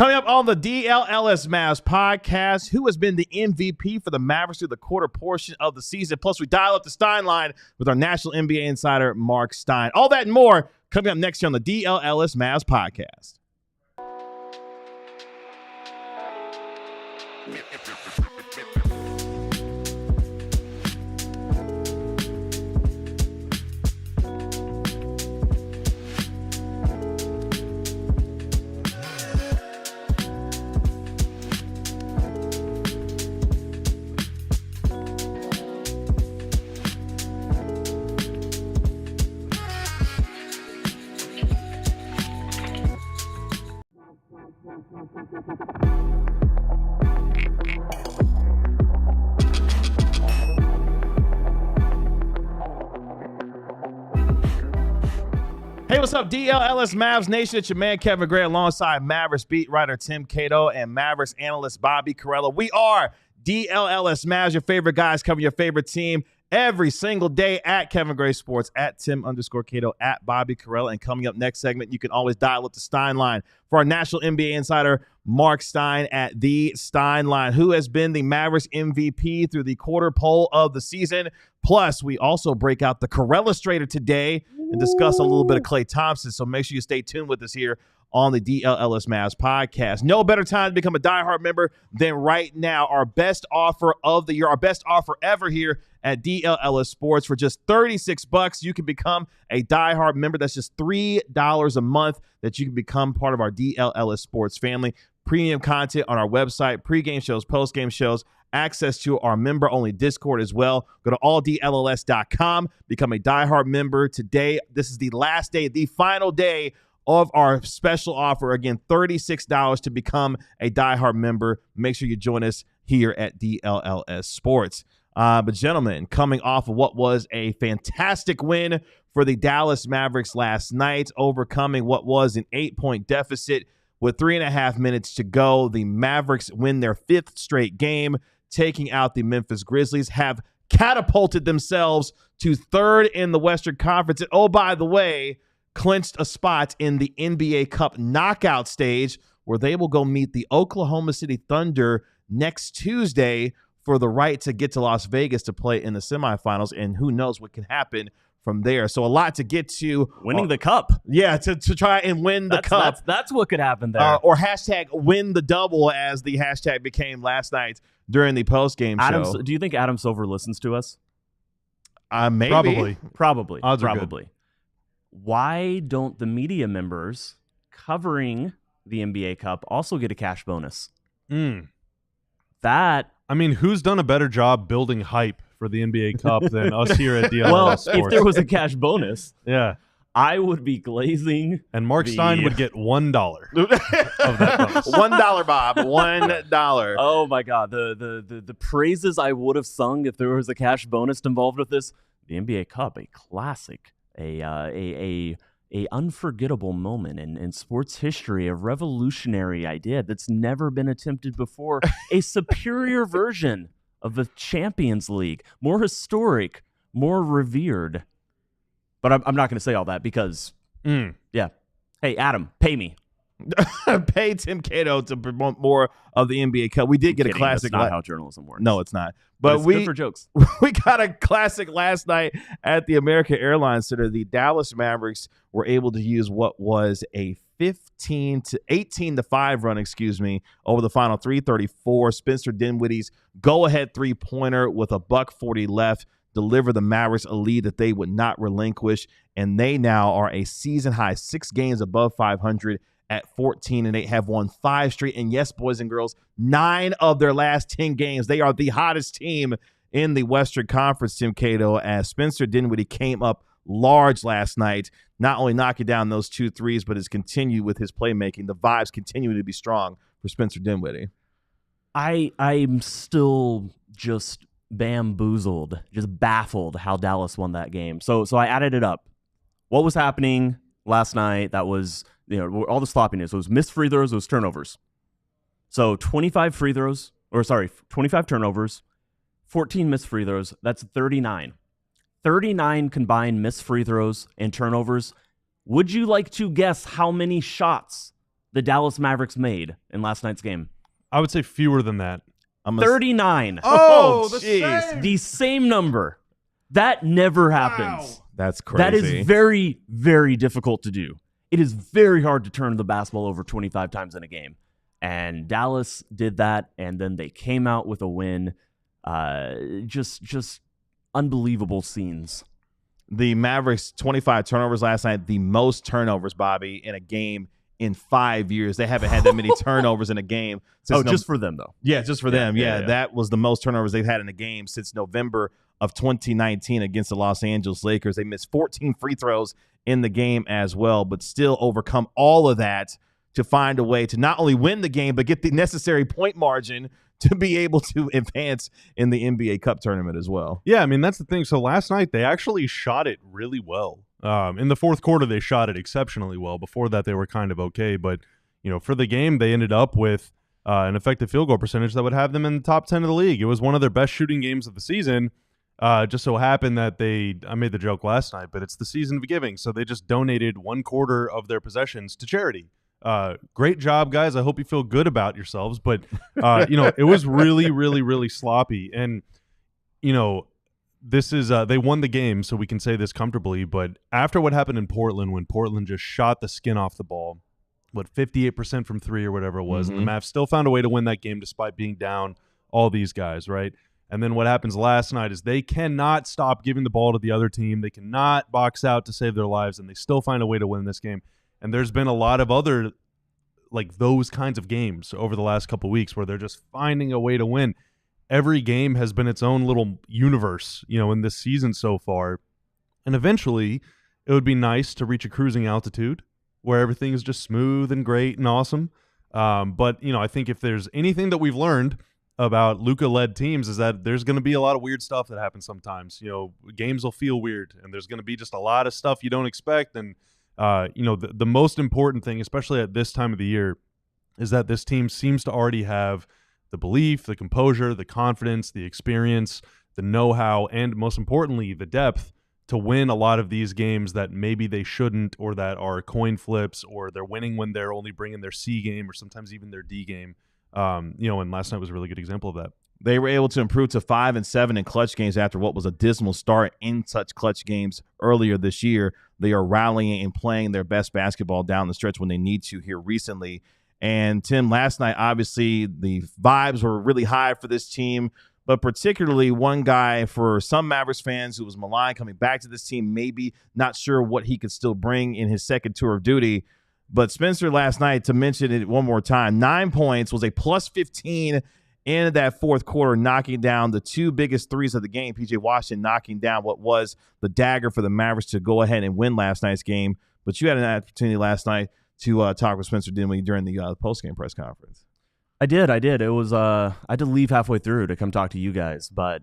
Coming up on the DLLS Mavs Podcast, who has been the MVP for the Mavericks through the quarter portion of the season? Plus, we dial up the Stein Line with our national NBA insider, Marc Stein. All that and more coming up next year on the DLLS Mavs Podcast. Hey, what's up, DLLS Mavs Nation? It's your man, Kevin Gray, alongside Mavericks beat writer Tim Cato and Mavericks analyst Bobby Karalla. We are DLLS Mavs, your favorite guys covering your favorite team every single day at Kevin Gray Sports, at Tim_Cato, at Bobby Karalla. And coming up next segment, you can always dial up the Stein Line for our national NBA insider, Marc Stein at the Stein Line, who has been the Mavericks MVP through the quarter pole of the season. Plus, we also break out the Karalla-Strator today and discuss a little bit of Klay Thompson. So make sure you stay tuned with us here on the DLLS Mavs Podcast. No better time to become a diehard member than right now. Our best offer of the year, our best offer ever here at DLLS Sports. For just $36, you can become a diehard member. That's just $3 a month that you can become part of our DLLS Sports family. Premium content on our website, pregame shows, postgame shows, access to our member-only Discord as well. Go to alldlls.com, become a diehard member today. This is the last day, the final day of our special offer. Again, $36 to become a diehard member. Make sure you join us here at DLLS Sports. But gentlemen, coming off of what was a fantastic win for the Dallas Mavericks last night, overcoming what was an 8-point deficit with 3.5 minutes to go, the Mavericks win their 5th straight game, taking out the Memphis Grizzlies, have catapulted themselves to 3rd in the Western Conference. And oh, by the way, clinched a spot in the NBA Cup knockout stage, where they will go meet the Oklahoma City Thunder next Tuesday for the right to get to Las Vegas to play in the semifinals. And who knows what can happen from there. So a lot to get to. Winning the cup. Yeah, to try and win the cup. That's what could happen there. Or hashtag win the double, as the hashtag became last night during the postgame show. Do you think Adam Silver listens to us? Maybe. Probably. Odds are probably. Why don't the media members covering the NBA Cup also get a cash bonus? That... I mean, who's done a better job building hype for the NBA Cup than us here at DLLS well, Sports? If there was a cash bonus, yeah, I would be glazing. And Marc Stein would get $1 of that bonus. $1, Bob. $1. Oh my God, the praises I would have sung if there was a cash bonus involved with this. The NBA Cup, a classic, a unforgettable moment in sports history, a revolutionary idea that's never been attempted before, a superior version of the Champions League, more historic, more revered. But I'm not going to say all that because, yeah. Hey, Adam, pay me. Pay Tim Cato to promote more of the NBA Cup. We did get a classic. That's not how journalism works. No, it's not. But it's good for jokes. We got a classic last night at the American Airlines Center. The Dallas Mavericks were able to use what was a 18 to 5 run, over the final 3:34. Spencer Dinwiddie's go-ahead three-pointer with a $1:40 left deliver the Mavericks a lead that they would not relinquish, and they now are a season-high 6 games above 500 at 14-8, have won 5 straight. And yes, boys and girls, 9 of their last 10 games. They are the hottest team in the Western Conference, Tim Cato, as Spencer Dinwiddie came up large last night, not only knocking down those 2 threes, but has continued with his playmaking. The vibes continue to be strong for Spencer Dinwiddie. I'm still just bamboozled, just baffled how Dallas won that game. So I added it up. What was happening last night? That was, all the sloppiness. It was missed free throws, it was turnovers. So 25 turnovers, 14 missed free throws. That's 39. 39 combined missed free throws and turnovers. Would you like to guess how many shots the Dallas Mavericks made in last night's game? I would say fewer than that. 39. Oh, the same number. That never happens. Wow. That's crazy. That is very, very difficult to do. It is very hard to turn the basketball over 25 times in a game. And Dallas did that, and then they came out with a win. Just unbelievable scenes. The Mavericks, 25 turnovers last night, the most turnovers, Bobby, in a game in 5 years. They haven't had that many turnovers in a game. Just for them, though. Yeah, just for them. Yeah, that was the most turnovers they've had in a game since November of 2019 against the Los Angeles Lakers. They missed 14 free throws in the game as well, but still overcome all of that to find a way to not only win the game, but get the necessary point margin to be able to advance in the NBA Cup tournament as well. Yeah, I mean, that's the thing. So last night, they actually shot it really well. In the fourth quarter, they shot it exceptionally well. Before that, they were kind of okay. But, for the game, they ended up with an effective field goal percentage that would have them in the top 10 of the league. It was one of their best shooting games of the season. Just so happened that I made the joke last night, but it's the season of giving. So they just donated 1/4 of their possessions to charity. Great job, guys. I hope you feel good about yourselves. But, it was really, really, really sloppy. And, this is they won the game, so we can say this comfortably. But after what happened in Portland, when Portland just shot the skin off the ball, 58% from three or whatever it was, and the Mavs still found a way to win that game despite being down all these guys, right? And then what happens last night is they cannot stop giving the ball to the other team. They cannot box out to save their lives, and they still find a way to win this game. And there's been a lot of other those kinds of games over the last couple of weeks where they're just finding a way to win. Every game has been its own little universe, in this season so far. And eventually, it would be nice to reach a cruising altitude where everything is just smooth and great and awesome. But, I think if there's anything that we've learned about Luka-led teams is that there's going to be a lot of weird stuff that happens sometimes. Games will feel weird, and there's going to be just a lot of stuff you don't expect. And, the most important thing, especially at this time of the year, is that this team seems to already have the belief, the composure, the confidence, the experience, the know-how, and most importantly, the depth to win a lot of these games that maybe they shouldn't, or that are coin flips, or they're winning when they're only bringing their C game or sometimes even their D game. And last night was a really good example of that. They were able to improve to 5-7 in clutch games after what was a dismal start in such clutch games earlier this year. They are rallying and playing their best basketball down the stretch when they need to here recently. And Tim, last night, obviously the vibes were really high for this team, but particularly one guy for some Mavericks fans who was maligned coming back to this team, maybe not sure what he could still bring in his second tour of duty. But Spencer last night, to mention it one more time, 9 points, was a plus 15 in that fourth quarter, knocking down the two biggest threes of the game. P.J. Washington knocking down what was the dagger for the Mavericks to go ahead and win last night's game. But you had an opportunity last night to talk with Spencer Dinwiddie during the post-game press conference. I did. It was I had to leave halfway through to come talk to you guys, but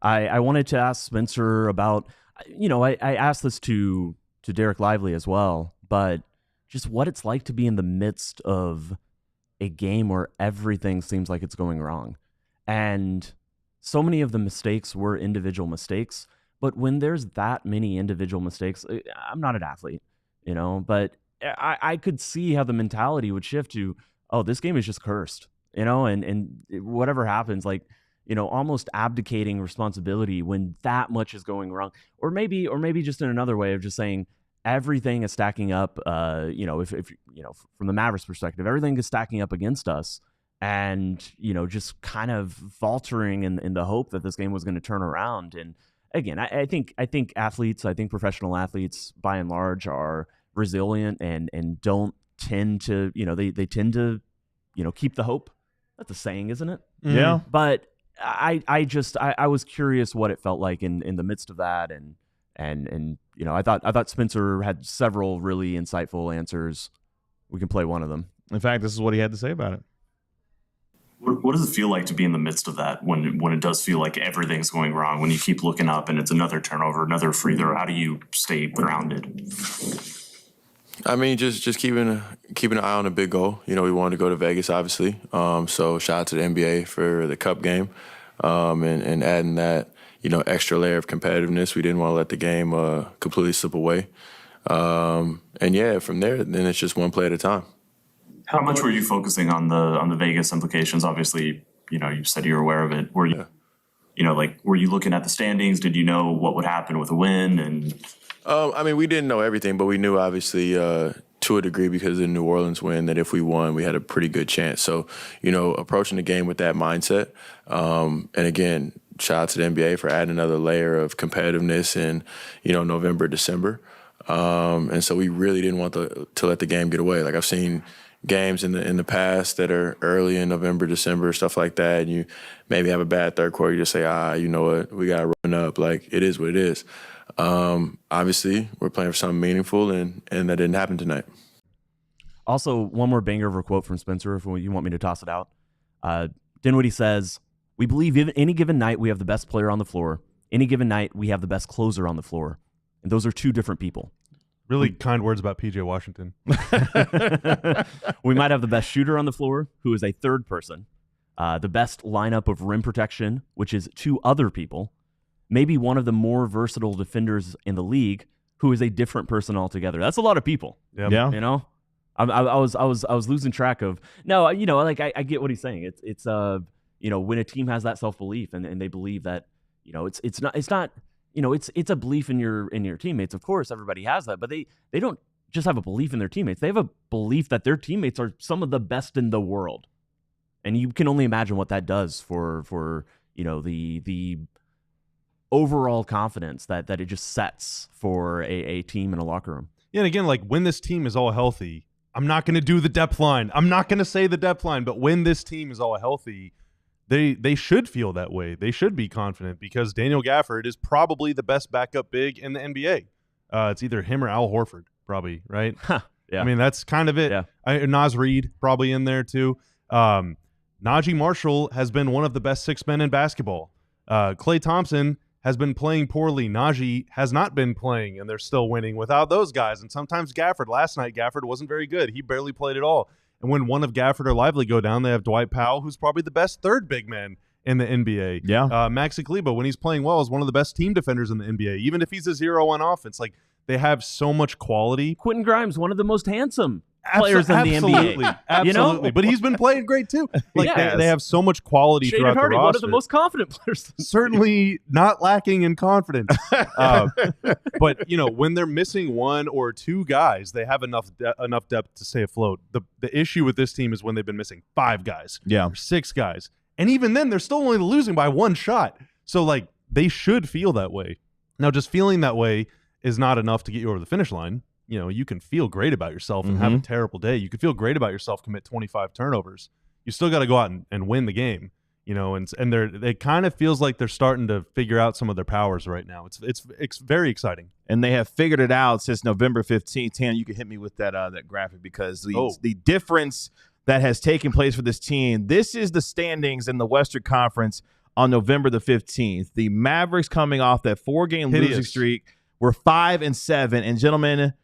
I wanted to ask Spencer about, I asked this to Derek Lively as well, but just what it's like to be in the midst of a game where everything seems like it's going wrong. And so many of the mistakes were individual mistakes, but when there's that many individual mistakes, I'm not an athlete, but I could see how the mentality would shift to, oh, this game is just cursed, and whatever happens, almost abdicating responsibility when that much is going wrong. Or maybe just in another way of just saying everything is stacking up, if from the Mavericks perspective, everything is stacking up against us, and, just kind of faltering in the hope that this game was going to turn around. And again, I think professional athletes by and large are resilient and don't tend to, they tend to, keep the hope. That's a saying, isn't it? Yeah. But I was curious what it felt like in the midst of that. And I thought Spencer had several really insightful answers. We can play one of them. In fact, this is what he had to say about it. What does it feel like to be in the midst of that when it does feel like everything's going wrong, when you keep looking up and it's another turnover, another free throw? How do you stay grounded? I mean, just keeping an eye on the big goal. We wanted to go to Vegas, obviously. So shout out to the NBA for the Cup game, and adding that, extra layer of competitiveness. We didn't want to let the game completely slip away. And yeah, from there, then it's just one play at a time. How much were you focusing on the Vegas implications? Obviously, you said you were aware of it. Were you, were you looking at the standings? Did you know what would happen with a win? And I mean, we didn't know everything, but we knew obviously to a degree because of the New Orleans win that if we won, we had a pretty good chance. So, approaching the game with that mindset. And again, shout out to the NBA for adding another layer of competitiveness in, November, December. And so we really didn't want to let the game get away. Like I've seen games in the past that are early in November, December, stuff like that. And you maybe have a bad third quarter. You just say, you know what, we got to run up. Like it is what it is. Obviously, we're playing for something meaningful, and that didn't happen tonight. Also, one more banger of a quote from Spencer, if you want me to toss it out. Dinwiddie says, "We believe any given night we have the best player on the floor. Any given night we have the best closer on the floor. And those are two different people." Really kind words about PJ Washington. We might have the best shooter on the floor, who is a third person. The best lineup of rim protection, which is two other people. Maybe one of the more versatile defenders in the league, who is a different person altogether. That's a lot of people. Yep. Yeah. I was losing track of. No, I get what he's saying. It's when a team has that self-belief and they believe that, it's a belief in your teammates. Of course, everybody has that, but they don't just have a belief in their teammates. They have a belief that their teammates are some of the best in the world. And you can only imagine what that does for the overall confidence that it just sets for a team in a locker room. Yeah, and again, like when this team is all healthy, I'm not going to do the depth line. I'm not going to say the depth line, but when this team is all healthy, they should feel that way. They should be confident because Daniel Gafford is probably the best backup big in the NBA. It's either him or Al Horford, probably, right? Yeah. I mean, that's kind of it. Yeah. Naz Reid probably in there too. Najee Marshall has been one of the best six men in basketball. Klay Thompson has been playing poorly. Najee has not been playing, and they're still winning without those guys. And sometimes last night Gafford wasn't very good. He barely played at all. And when one of Gafford or Lively go down, they have Dwight Powell, who's probably the best third big man in the NBA. Yeah. Maxi Kleber, when he's playing well, is one of the best team defenders in the NBA, even if he's a 0 on offense. Like, they have so much quality. Quentin Grimes, one of the most handsome players in the NBA. Absolutely. But he's been playing great too. Like they have so much quality Shaded throughout Hardy, the roster. one of the most confident players. Certainly not lacking in confidence. But when they're missing one or two guys, they have enough depth to stay afloat. The issue with this team is when they've been missing 5 guys, or 6 guys, and even then they're still only losing by 1 shot. So like they should feel that way. Now, just feeling that way is not enough to get you over the finish line. You can feel great about yourself and have a terrible day. You can feel great about yourself, commit 25 turnovers. You still got to go out and win the game, and it kind of feels like they're starting to figure out some of their powers right now. It's very exciting. And they have figured it out since November 15th. Tanner, you can hit me with that graphic because the difference that has taken place for this team. This is the standings in the Western Conference on November the 15th. The Mavericks coming off that 4-game losing streak were 5-7, and gentlemen,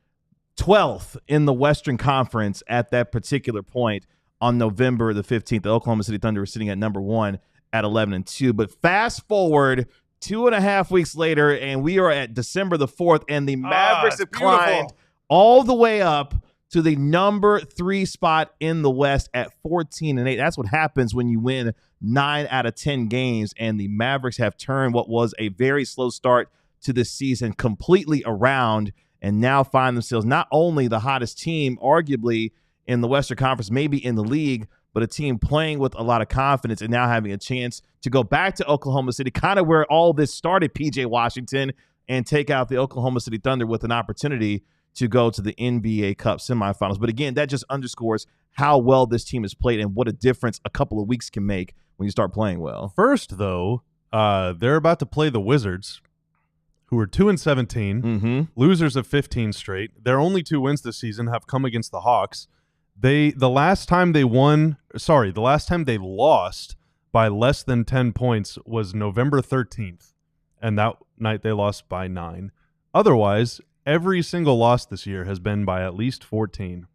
12th in the Western Conference at that particular point on November the 15th. The Oklahoma City Thunder were sitting at number 1 at 11-2. But fast forward 2.5 weeks later, and we are at December the 4th, and the Mavericks have climbed all the way up to the number 3 spot in the West at 14-8. That's what happens when you win 9 out of 10 games, and the Mavericks have turned what was a very slow start to this season completely around, and now find themselves not only the hottest team, arguably, in the Western Conference, maybe in the league, but a team playing with a lot of confidence and now having a chance to go back to Oklahoma City, kind of where all this started, PJ Washington, and take out the Oklahoma City Thunder with an opportunity to go to the NBA Cup semifinals. But again, that just underscores how well this team has played and what a difference a couple of weeks can make when you start playing well. First, though, they're about to play the Wizards, who are 2-17, losers of 15 straight. Their only 2 wins this season have come against the Hawks. The last time they lost by less than 10 points was November 13th, and that night they lost by 9. Otherwise, every single loss this year has been by at least 14.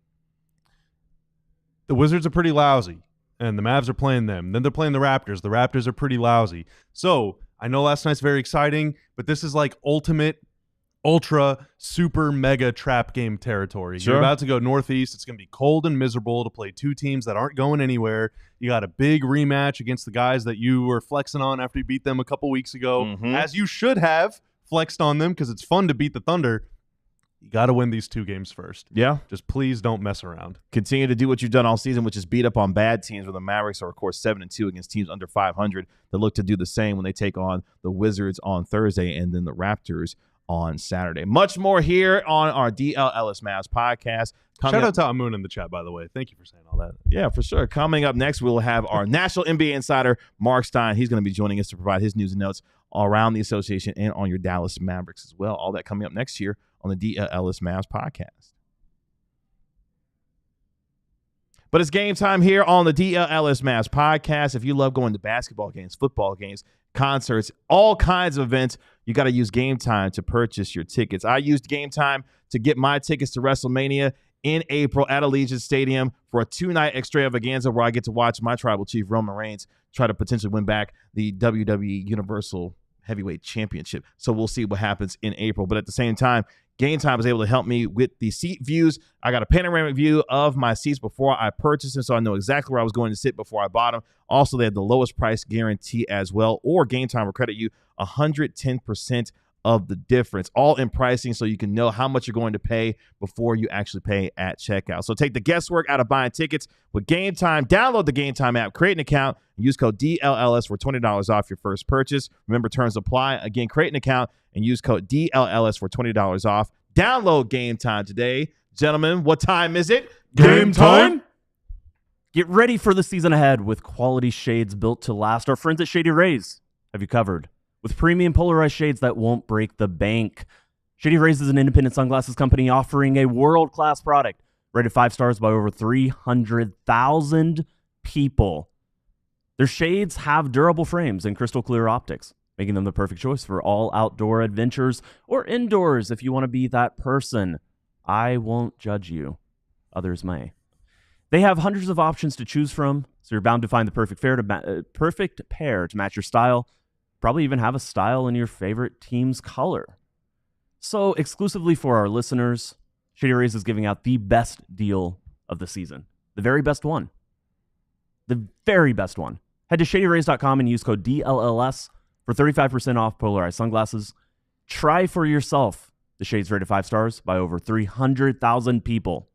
The Wizards are pretty lousy, and the Mavs are playing them. Then they're playing the Raptors. The Raptors are pretty lousy. So I know last night's very exciting, but this is like ultimate ultra super mega trap game territory. Sure. You're about to go northeast. It's going to be cold and miserable to play two teams that aren't going anywhere. You got a big rematch against the guys that you were flexing on after you beat them a couple weeks ago, as you should have flexed on them because it's fun to beat the Thunder. You got to win these two games first. Yeah. Just please don't mess around. Continue to do what you've done all season, which is beat up on bad teams, where the Mavericks are, of course, 7-2 against teams under 500 that look to do the same when they take on the Wizards on Thursday and then the Raptors on Saturday. Much more here on our DLLS Mavs podcast. Shout out to Amun in the chat, by the way. Thank you for saying all that. Yeah, for sure. Coming up next, we'll have our national NBA insider, Marc Stein. He's going to be joining us to provide his news and notes around the association and on your Dallas Mavericks as well. All that coming up next year on the DLLS Mavs podcast. But it's game time here on the DLLS Mavs podcast. If you love going to basketball games, football games, concerts, all kinds of events, you got to use Game Time to purchase your tickets. I used Game Time to get my tickets to WrestleMania in April at Allegiant Stadium for a 2-night extravaganza where I get to watch my tribal chief, Roman Reigns, try to potentially win back the WWE Universal Heavyweight Championship. So we'll see what happens in April. But at the same time, Game Time was able to help me with the seat views. I got a panoramic view of my seats before I purchased them, so I know exactly where I was going to sit before I bought them. Also, they had the lowest price guarantee as well, or Game Time will credit you 110% of the difference, all in pricing, so you can know how much you're going to pay before you actually pay at checkout. So take the guesswork out of buying tickets with Game Time. Download the Game Time app, create an account, and use code DLLS for $20 off your first purchase. Remember, terms apply. Again, create an account and use code DLLS for $20 off. Download Game Time today. Gentlemen, what time is it? Game time? Get ready for the season ahead with quality shades built to last. Our friends at Shady Rays have you covered with premium polarized shades that won't break the bank. Shady Rays is an independent sunglasses company offering a world-class product rated 5 stars by over 300,000 people. Their shades have durable frames and crystal clear optics, making them the perfect choice for all outdoor adventures or indoors if you want to be that person. I won't judge you. Others may. They have hundreds of options to choose from, so you're bound to find the perfect pair to match your style. Probably even have a style in your favorite team's color. So exclusively for our listeners, Shady Rays is giving out the best deal of the season. The very best one. The very best one. Head to shadyrays.com and use code DLLS for 35% off polarized sunglasses. Try for yourself the shades rated 5 stars by over 300,000 people.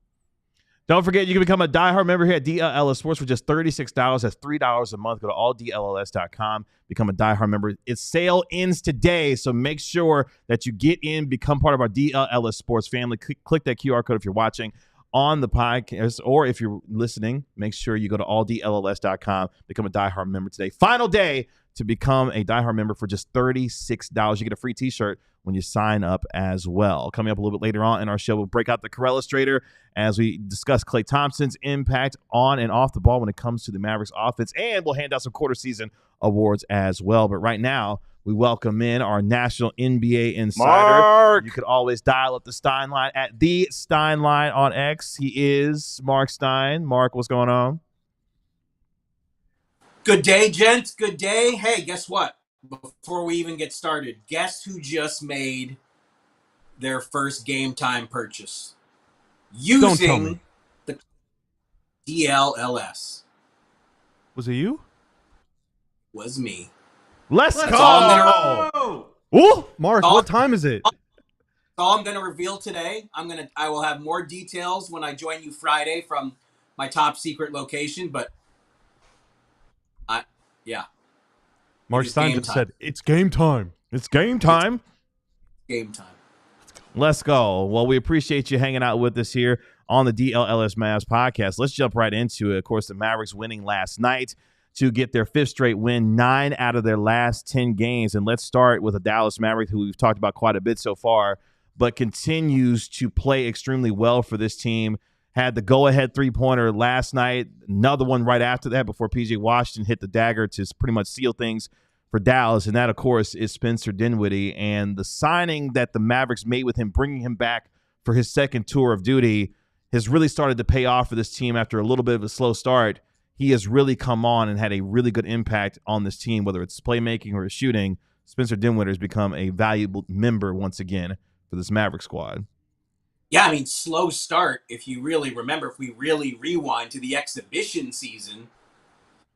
Don't forget, you can become a diehard member here at DLLS Sports for just $36. That's $3 a month. Go to alldlls.com. Become a diehard member. Its sale ends today, so make sure that you get in, become part of our DLLS Sports family. Click that QR code if you're watching on the podcast, or if you're listening, make sure you go to alldlls.com. Become a diehard member today. Final day to become a diehard member for just $36. You get a free t-shirt when you sign up as well. Coming up a little bit later on in our show, we'll break out the Karalla-Strator as we discuss Klay Thompson's impact on and off the ball when it comes to the Mavericks offense, and we'll hand out some quarter season awards as well. But right now, we welcome in our national NBA insider. Mark. You could always dial up the Stein Line at the Stein Line on X. He is Marc Stein. Mark, what's going on? Good day, gents. Good day. Hey, guess what? Before we even get started, guess who just made their first Game Time purchase? Using the DLLS. Was it you? Was me. Let's That's go! all Ooh, Mark, what time is it? all I'm going to reveal today. I will have more details when I join you Friday from my top secret location, but yeah. Marc Stein just said, it's game time. It's game time. Game time. Let's go. Well, we appreciate you hanging out with us here on the DLLS Mavs podcast. Let's jump right into it. Of course, the Mavericks winning last night to get their 5th straight win, 9 out of their last 10 games. And let's start with a Dallas Mavericks who we've talked about quite a bit so far, but continues to play extremely well for this team. Had the go-ahead three-pointer last night, another one right after that before P.J. Washington hit the dagger to pretty much seal things for Dallas, and that, of course, is Spencer Dinwiddie. And the signing that the Mavericks made with him, bringing him back for his second tour of duty, has really started to pay off for this team after a little bit of a slow start. He has really come on and had a really good impact on this team, whether it's playmaking or shooting. Spencer Dinwiddie has become a valuable member once again for this Maverick squad. Yeah, I mean, slow start. If you really remember, if we really rewind to the exhibition season,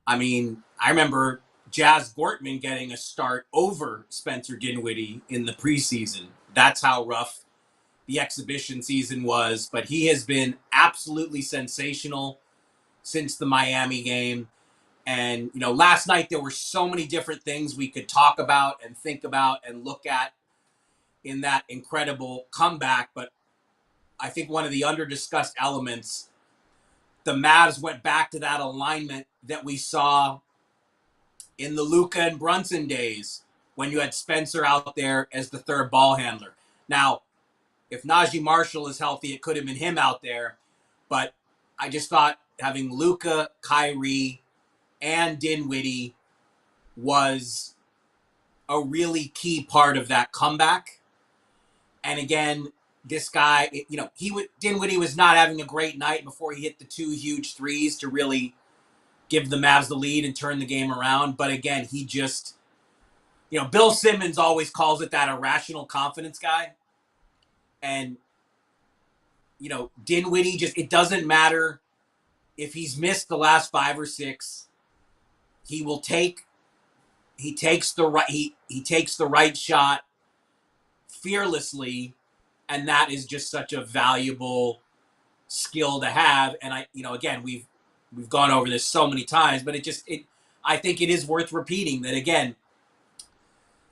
I mean, I remember Jazz Gortman getting a start over Spencer Dinwiddie in the preseason. That's how rough the exhibition season was. But he has been absolutely sensational since the Miami game. And, you know, last night there were so many different things we could talk about and think about and look at in that incredible comeback. But I think one of the under-discussed elements, the Mavs went back to that alignment that we saw in the Luka and Brunson days when you had Spencer out there as the third ball handler. Now, if Najee Marshall is healthy, it could have been him out there. But I just thought having Luka, Kyrie, and Dinwiddie was a really key part of that comeback. And again, this guy, you know, Dinwiddie was not having a great night before he hit the 2 huge threes to really give the Mavs the lead and turn the game around. But again, he just, you know, Bill Simmons always calls it that irrational confidence guy. And, you know, Dinwiddie just, it doesn't matter if he's missed the last 5 or 6. He takes the right shot fearlessly, and that is just such a valuable skill to have. And again, we've gone over this so many times, but I think it is worth repeating that again.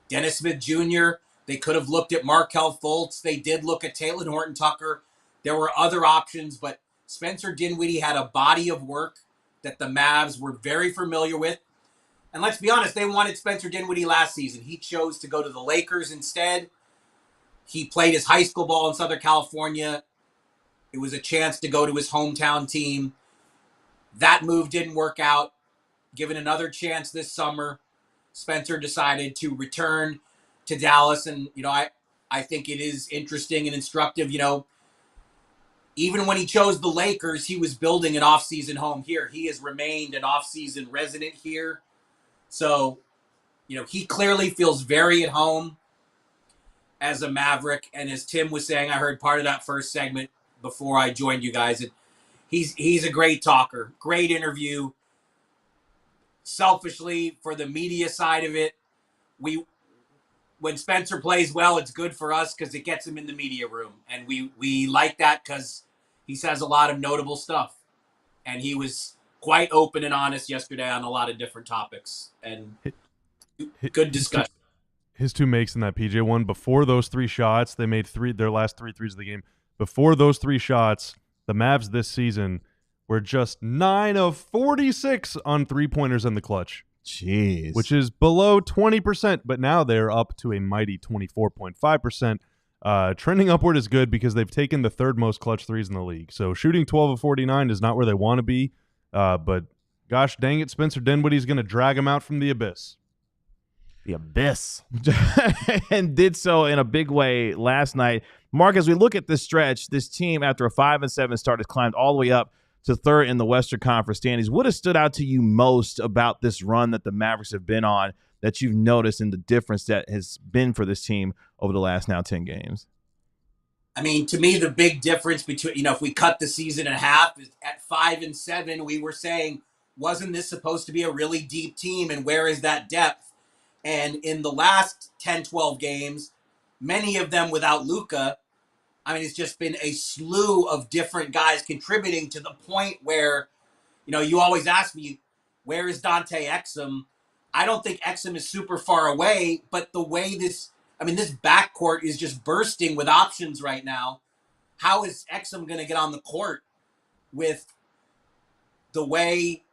Dennis Smith Jr., they could have looked at Markelle Fultz. They did look at Taylor Horton Tucker. There were other options, but Spencer Dinwiddie had a body of work that the Mavs were very familiar with. And let's be honest, they wanted Spencer Dinwiddie last season. He chose to go to the Lakers instead. He played his high school ball in Southern California. It was a chance to go to his hometown team. That move didn't work out. Given another chance this summer, Spencer decided to return to Dallas. And, you know, I think it is interesting and instructive. You know, even when he chose the Lakers, he was building an off-season home here. He has remained an off-season resident here. So, you know, he clearly feels very at home as a Maverick. And as Tim was saying, I heard part of that first segment before I joined you guys. And he's a great talker, great interview. Selfishly, for the media side of it, when Spencer plays well, it's good for us because it gets him in the media room. And we like that because he says a lot of notable stuff. And he was quite open and honest yesterday on a lot of different topics. And good discussion. His 2 makes in that PJ one, before those 3 shots, they made their last 3 threes of the game. Before those 3 shots, the Mavs this season were just 9 of 46 on 3-pointers in the clutch. Jeez. Which is below 20%, but now they're up to a mighty 24.5%. Trending upward is good because they've taken the 3rd most clutch threes in the league. So shooting 12 of 49 is not where they want to be. But gosh dang it, Spencer Dinwiddie's going to drag him out from the abyss. The abyss. And did so in a big way last night. Mark, as we look at this stretch, this team, after a 5-7 start, has climbed all the way up to 3rd in the Western Conference standings. What has stood out to you most about this run that the Mavericks have been on that you've noticed and the difference that has been for this team over the last now 10 games? I mean, to me, the big difference between, you know, if we cut the season in half, is at 5-7, we were saying, wasn't this supposed to be a really deep team, and where is that depth? And in the last 10, 12 games, many of them without Luka, I mean, it's just been a slew of different guys contributing to the point where, you know, you always ask me, where is Dante Exum? I don't think Exum is super far away, but the way this backcourt is just bursting with options right now. How is Exum going to get on the court with the way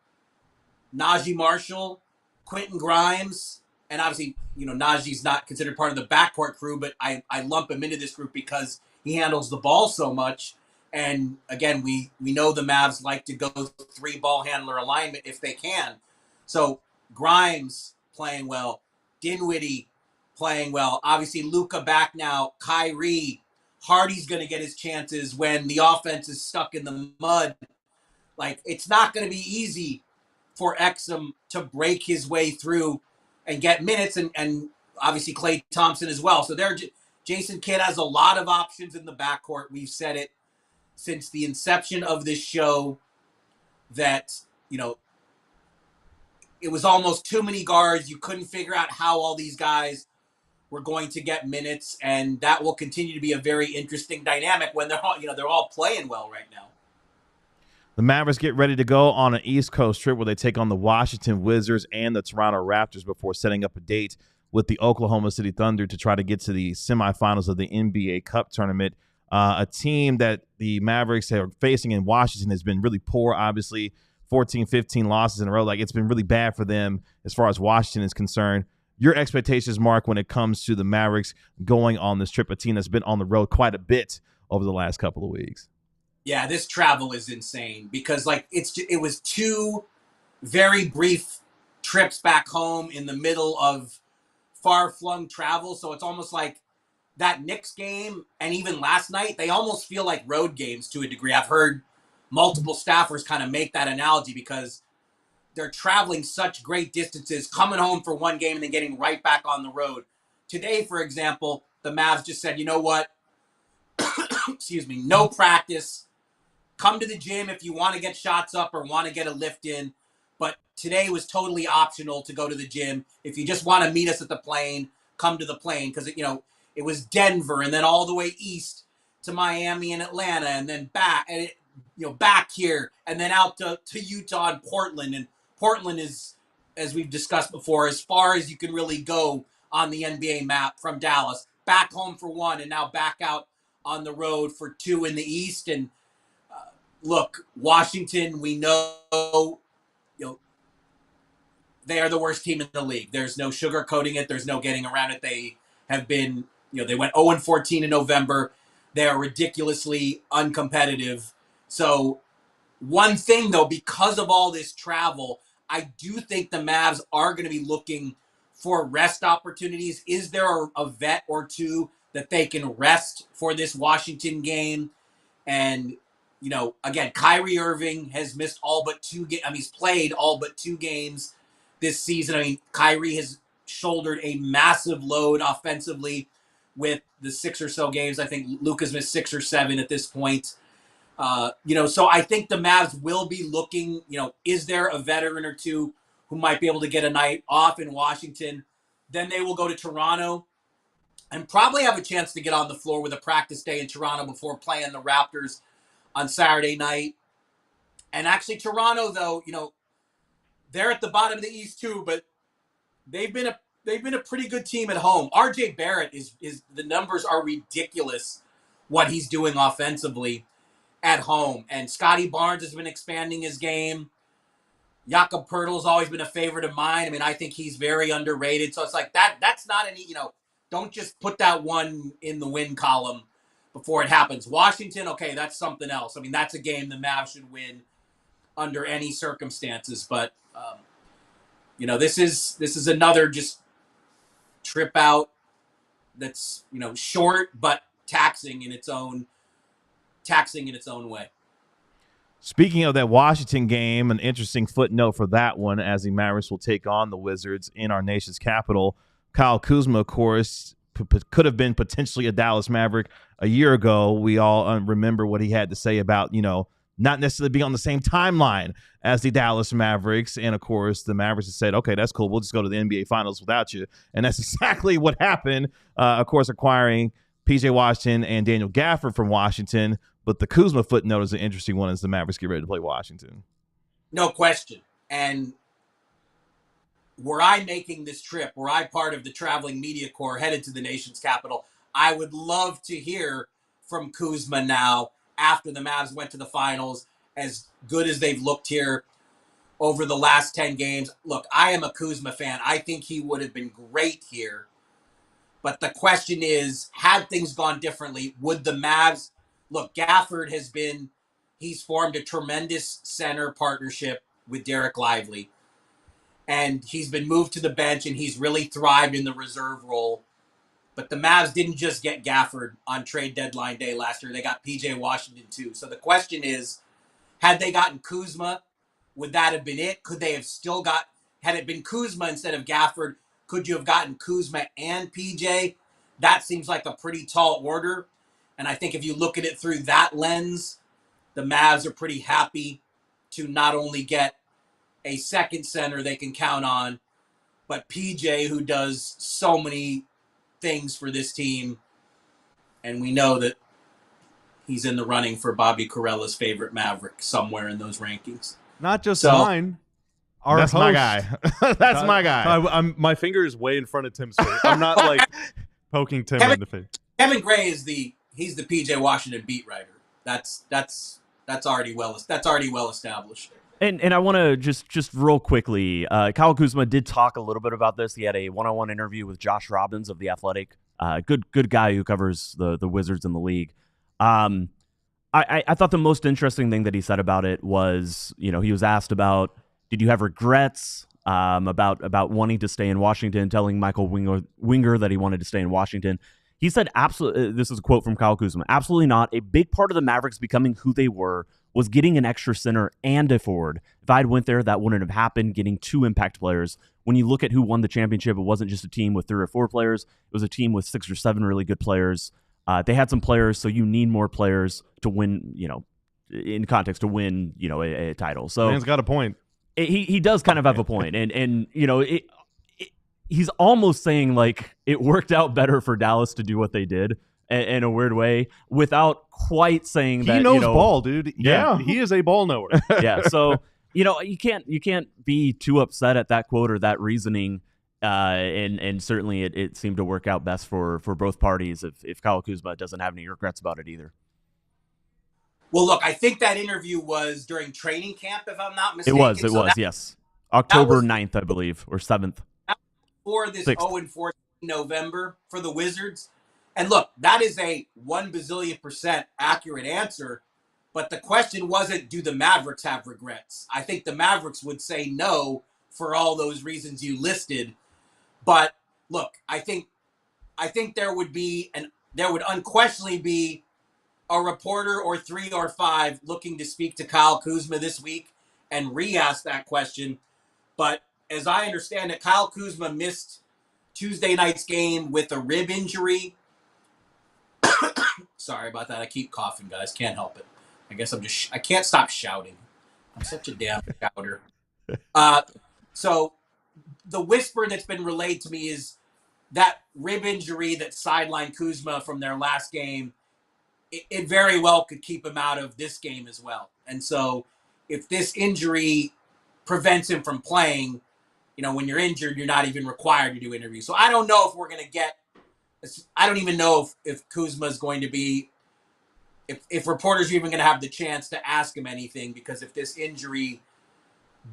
Najee Marshall, Quentin Grimes, and obviously, you know, Najee's not considered part of the backcourt crew, but I lump him into this group because he handles the ball so much. And again, we know the Mavs like to go 3 ball handler alignment if they can. So Grimes playing well, Dinwiddie playing well. Obviously, Luka back now, Kyrie. Hardy's going to get his chances when the offense is stuck in the mud. Like, it's not going to be easy for Exum to break his way through and get minutes, and obviously Klay Thompson as well. So they're Jason Kidd has a lot of options in the backcourt. We've said it since the inception of this show that, it was almost too many guards. You couldn't figure out how all these guys were going to get minutes, and that will continue to be a very interesting dynamic when they're all playing well right now. The Mavericks get ready to go on an East Coast trip where they take on the Washington Wizards and the Toronto Raptors before setting up a date with the Oklahoma City Thunder to try to get to the semifinals of the NBA Cup tournament. A team that the Mavericks are facing in Washington has been really poor, obviously, 14, 15 losses in a row. Like, it's been really bad for them as far as Washington is concerned. Your expectations, Mark, when it comes to the Mavericks going on this trip, a team that's been on the road quite a bit over the last couple of weeks? Yeah, this travel is insane because it was 2 very brief trips back home in the middle of far-flung travel. So it's almost like that Knicks game and even last night, they almost feel like road games to a degree. I've heard multiple staffers kind of make that analogy because they're traveling such great distances, coming home for one game and then getting right back on the road. Today, for example, the Mavs just said, you know what? Excuse me, no practice. Come to the gym if you want to get shots up or want to get a lift in. But today was totally optional to go to the gym. If you just want to meet us at the plane, come to the plane. Because, it was Denver and then all the way east to Miami and Atlanta and then back and back here and then out to Utah and Portland. And Portland is, as we've discussed before, as far as you can really go on the NBA map from Dallas. Back home for 1 and now back out on the road for 2 in the East. And look, Washington, we know, they are the worst team in the league. There's no sugarcoating it. There's no getting around it. They have been, they went 0-14 in November. They are ridiculously uncompetitive. So one thing, though, because of all this travel, I do think the Mavs are going to be looking for rest opportunities. Is there a vet or two that they can rest for this Washington game? And, again, Kyrie Irving has missed all but 2 games. He's played all but 2 games this season. Kyrie has shouldered a massive load offensively with the 6 or so games. I think Luka's missed 6 or 7 at this point. So I think the Mavs will be looking, is there a veteran or two who might be able to get a night off in Washington? Then they will go to Toronto and probably have a chance to get on the floor with a practice day in Toronto before playing the Raptors on Saturday night. And actually Toronto, though, they're at the bottom of the East too, but they've been a pretty good team at home. RJ Barrett is the numbers are ridiculous what he's doing offensively at home. And Scotty Barnes has been expanding his game. Jakob Poeltl's always been a favorite of mine. I think he's very underrated. So it's like that's not any, don't just put that one in the win column before it happens. Washington, okay, that's something else. That's a game the Mavs should win under any circumstances. But, this is another just trip out that's, short but taxing in its own way. Speaking of that Washington game, an interesting footnote for that one as the Mavericks will take on the Wizards in our nation's capital. Kyle Kuzma, of course, could have been potentially a Dallas Maverick a year ago. We all remember what he had to say about, not necessarily being on the same timeline as the Dallas Mavericks. And, of course, the Mavericks have said, okay, that's cool. We'll just go to the NBA Finals without you. And that's exactly what happened, of course, acquiring P.J. Washington and Daniel Gafford from Washington. But the Kuzma footnote is an interesting one as the Mavericks get ready to play Washington. No question. And were I making this trip, were I part of the traveling media corps headed to the nation's capital, I would love to hear from Kuzma now after the Mavs went to the finals, as good as they've looked here over the last 10 games. Look, I am a Kuzma fan. I think he would have been great here. But the question is, had things gone differently, would the Mavs... Look, Gafford he's formed a tremendous center partnership with Derek Lively. And he's been moved to the bench, and he's really thrived in the reserve role. But the Mavs didn't just get Gafford on trade deadline day last year. They got P.J. Washington, too. So the question is, had they gotten Kuzma, would that have been it? Could they have still had it been Kuzma instead of Gafford, could you have gotten Kuzma and P.J.? that seems like a pretty tall order. And I think if you look at it through that lens, the Mavs are pretty happy to not only get a second center they can count on, but PJ, who does so many things for this team. And we know that he's in the running for Bobby Karalla's favorite Maverick somewhere in those rankings. Not just mine. That's my guy. That's my guy. My finger is way in front of Tim's face. I'm not like poking Tim in the face. Kevin Gray is he's the PJ Washington beat writer. That's already well established. And I want to just real quickly, Kyle Kuzma did talk a little bit about this. He had a one-on-one interview with Josh Robbins of The Athletic. Good guy who covers the Wizards in the league. I thought the most interesting thing that he said about it was, he was asked about, did you have regrets about wanting to stay in Washington, telling Michael Winger that he wanted to stay in Washington. He said, absolutely, this is a quote from Kyle Kuzma, absolutely not. A big part of the Mavericks becoming who they were was getting an extra center and a forward. If I'd went there, that wouldn't have happened, getting 2 impact players. When you look at who won the championship, it wasn't just a team with 3 or 4 players. It was a team with 6 or 7 really good players. They had some players, so you need more players to win, in context, to win, a title. So man's got a point. He does kind of have a point. And he's almost saying, like, it worked out better for Dallas to do what they did in a weird way without quite saying that. He knows ball, dude. Yeah, he is a ball knower. Yeah, so, you can't be too upset at that quote or that reasoning. And certainly it seemed to work out best for both parties if Kyle Kuzma doesn't have any regrets about it either. Well, look, I think that interview was during training camp, if I'm not mistaken. It was, yes. October 9th, I believe, or 7th. For this 6th. 0-14 November for the Wizards. And look, that is a 1 bazillion% accurate answer. But the question wasn't, do the Mavericks have regrets? I think the Mavericks would say no for all those reasons you listed. But look, I think there would unquestionably be a reporter or 3 or 5 looking to speak to Kyle Kuzma this week and re-ask that question. But as I understand it, Kyle Kuzma missed Tuesday night's game with a rib injury. Sorry about that. I keep coughing, guys. Can't help it. I guess I can't stop shouting. I'm such a damn shouter. So the whisper that's been relayed to me is that rib injury that sidelined Kuzma from their last game, it very well could keep him out of this game as well. And so if this injury prevents him from playing, when you're injured, you're not even required to do interviews. So I don't know if we're going to get – I don't even know if Kuzma is going to be – if reporters are even going to have the chance to ask him anything, because if this injury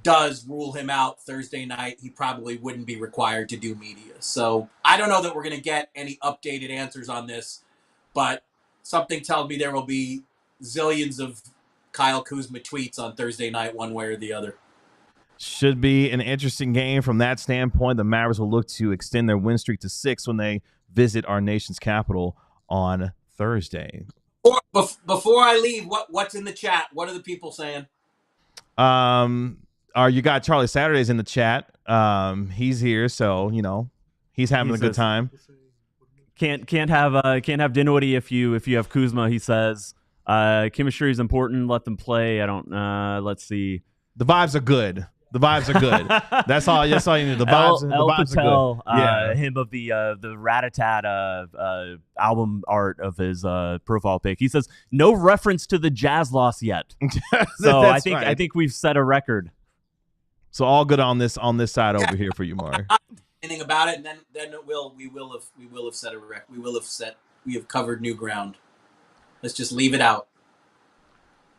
does rule him out Thursday night, he probably wouldn't be required to do media. So I don't know that we're going to get any updated answers on this, but something tells me there will be zillions of Kyle Kuzma tweets on Thursday night, one way or the other. Should be an interesting game from that standpoint. The Mavericks will look to extend their win streak to 6 when they visit our nation's capital on Thursday. Before I leave, what's in the chat? What are the people saying? You got Charlie Saturdays in the chat. He's here, so he's having a good time. Can't have Dinwiddie if you have Kuzma. He says chemistry is important. Let them play. Let's see. The vibes are good. That's all you need. The vibes Patel, are good. Him of the Rat-a-Tat album art of his profile pic. He says no reference to the Jazz loss yet. So I think we've set a record. So all good on this side over here for you, Mark. Anything about it, and then we will have set a record. We have covered new ground. Let's just leave it out.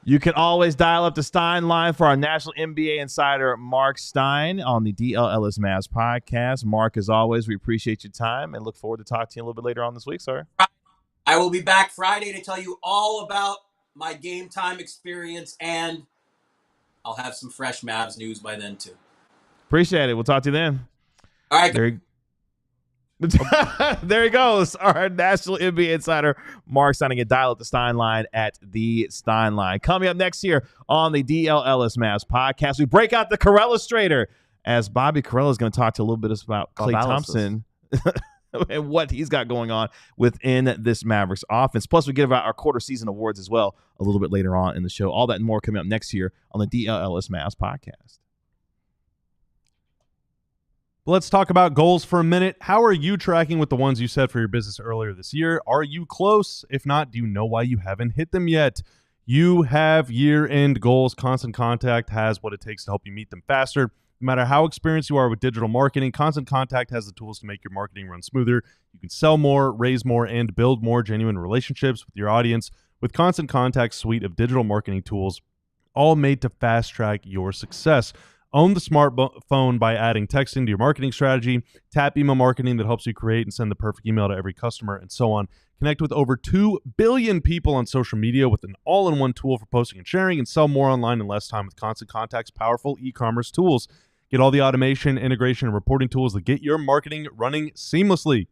You can always dial up the Stein Line for our national NBA insider, Marc Stein, on the DLLS Mavs Podcast. Mark, as always, we appreciate your time and look forward to talking to you a little bit later on this week, sir. I will be back Friday to tell you all about my game time experience, and I'll have some fresh Mavs news by then, too. Appreciate it. We'll talk to you then. All right. There he goes. Our national NBA insider, Marc Stein. Dial up the Stein Line at the Stein Line. Coming up next here on the DLLS Mavs Podcast, we break out the Karalla-Strator as Bobby Karalla is going to talk to a little bit about Klay Thompson. and what he's got going on within this Mavericks offense. Plus, we give out our quarter season awards as well a little bit later on in the show. All that and more coming up next year on the DLLS Mavs podcast. Let's talk about goals for a minute. How are you tracking with the ones you set for your business earlier this year? Are you close? If not, do you know why you haven't hit them yet? You have year-end goals. Constant Contact has what it takes to help you meet them faster. No matter how experienced you are with digital marketing, Constant Contact has the tools to make your marketing run smoother. You can sell more, raise more, and build more genuine relationships with your audience with Constant Contact's suite of digital marketing tools, all made to fast-track your success. Own the smartphone by adding texting to your marketing strategy, tap email marketing that helps you create and send the perfect email to every customer, and so on. Connect with over 2 billion people on social media with an all-in-one tool for posting and sharing, and sell more online in less time with Constant Contact's powerful e-commerce tools. Get all the automation, integration, and reporting tools that get your marketing running seamlessly.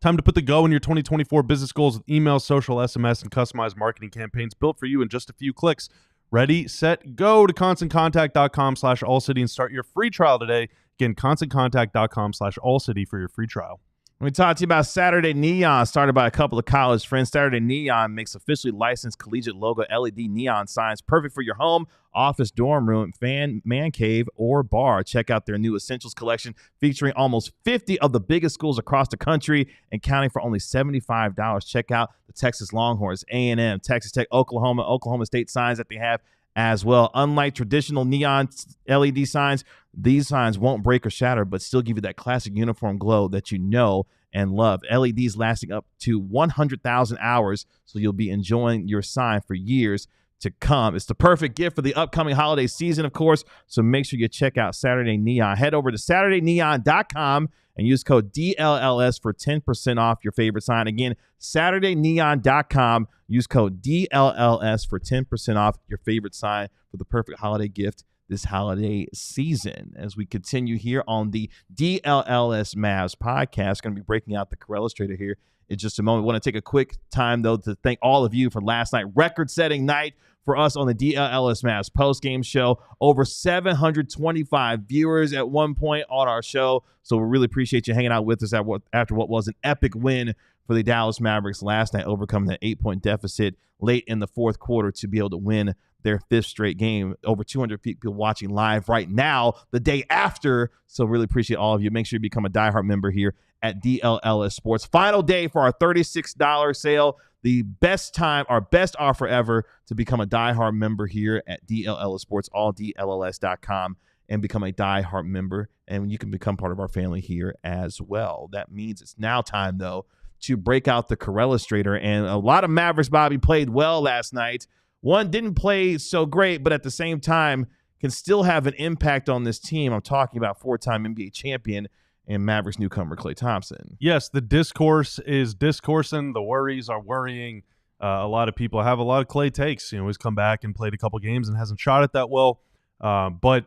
Time to put the go in your 2024 business goals with email, social, SMS, and customized marketing campaigns built for you in just a few clicks. Ready, set, go to ConstantContact.com/AllCity and start your free trial today. Again, ConstantContact.com/AllCity for your free trial. Let me talk to you about Saturday Neon, started by a couple of college friends. Saturday Neon makes officially licensed collegiate logo LED neon signs, perfect for your home, office, dorm room, man cave, or bar. Check out their new Essentials collection featuring almost 50 of the biggest schools across the country and counting for only $75. Check out the Texas Longhorns, A&M, Texas Tech, Oklahoma State signs that they have as well. Unlike traditional neon LED signs, these signs won't break or shatter, but still give you that classic uniform glow that you know and love. LEDs lasting up to 100,000 hours, so you'll be enjoying your sign for years to come. It's the perfect gift for the upcoming holiday season, of course, so make sure you check out Saturday Neon. Head over to SaturdayNeon.com and use code DLLS for 10% off your favorite sign. Again, SaturdayNeon.com. Use code DLLS for 10% off your favorite sign for the perfect holiday gift this holiday season. As we continue here on the DLLS Mavs podcast, going to be breaking out the Karalla-Strator here in just a moment. I want to take a quick time, though, to thank all of you for last night. Record-setting night for us on the DLLS Mavs post-game show. Over 725 viewers at one point on our show. So we really appreciate you hanging out with us after what was an epic win for the Dallas Mavericks last night, overcoming that 8-point deficit late in the fourth quarter to be able to win their 5th straight game. Over 200 people watching live right now, the day after. So really appreciate all of you. Make sure you become a diehard member here at DLLS Sports. Final day for our $36 sale. The best time, our best offer ever to become a diehard member here at DLLS Sports, alldlls.com, and become a diehard member. And you can become part of our family here as well. That means it's now time, though, to break out the Karalla-Strator. And a lot of Mavericks, Bobby, played well last night. One didn't play so great, but at the same time can still have an impact on this team. I'm talking about 4-time NBA champion and Mavericks newcomer Klay Thompson. Yes, the discourse is discoursing. The worries are worrying. A lot of people have a lot of Klay takes. He's come back and played a couple games and hasn't shot it that well. But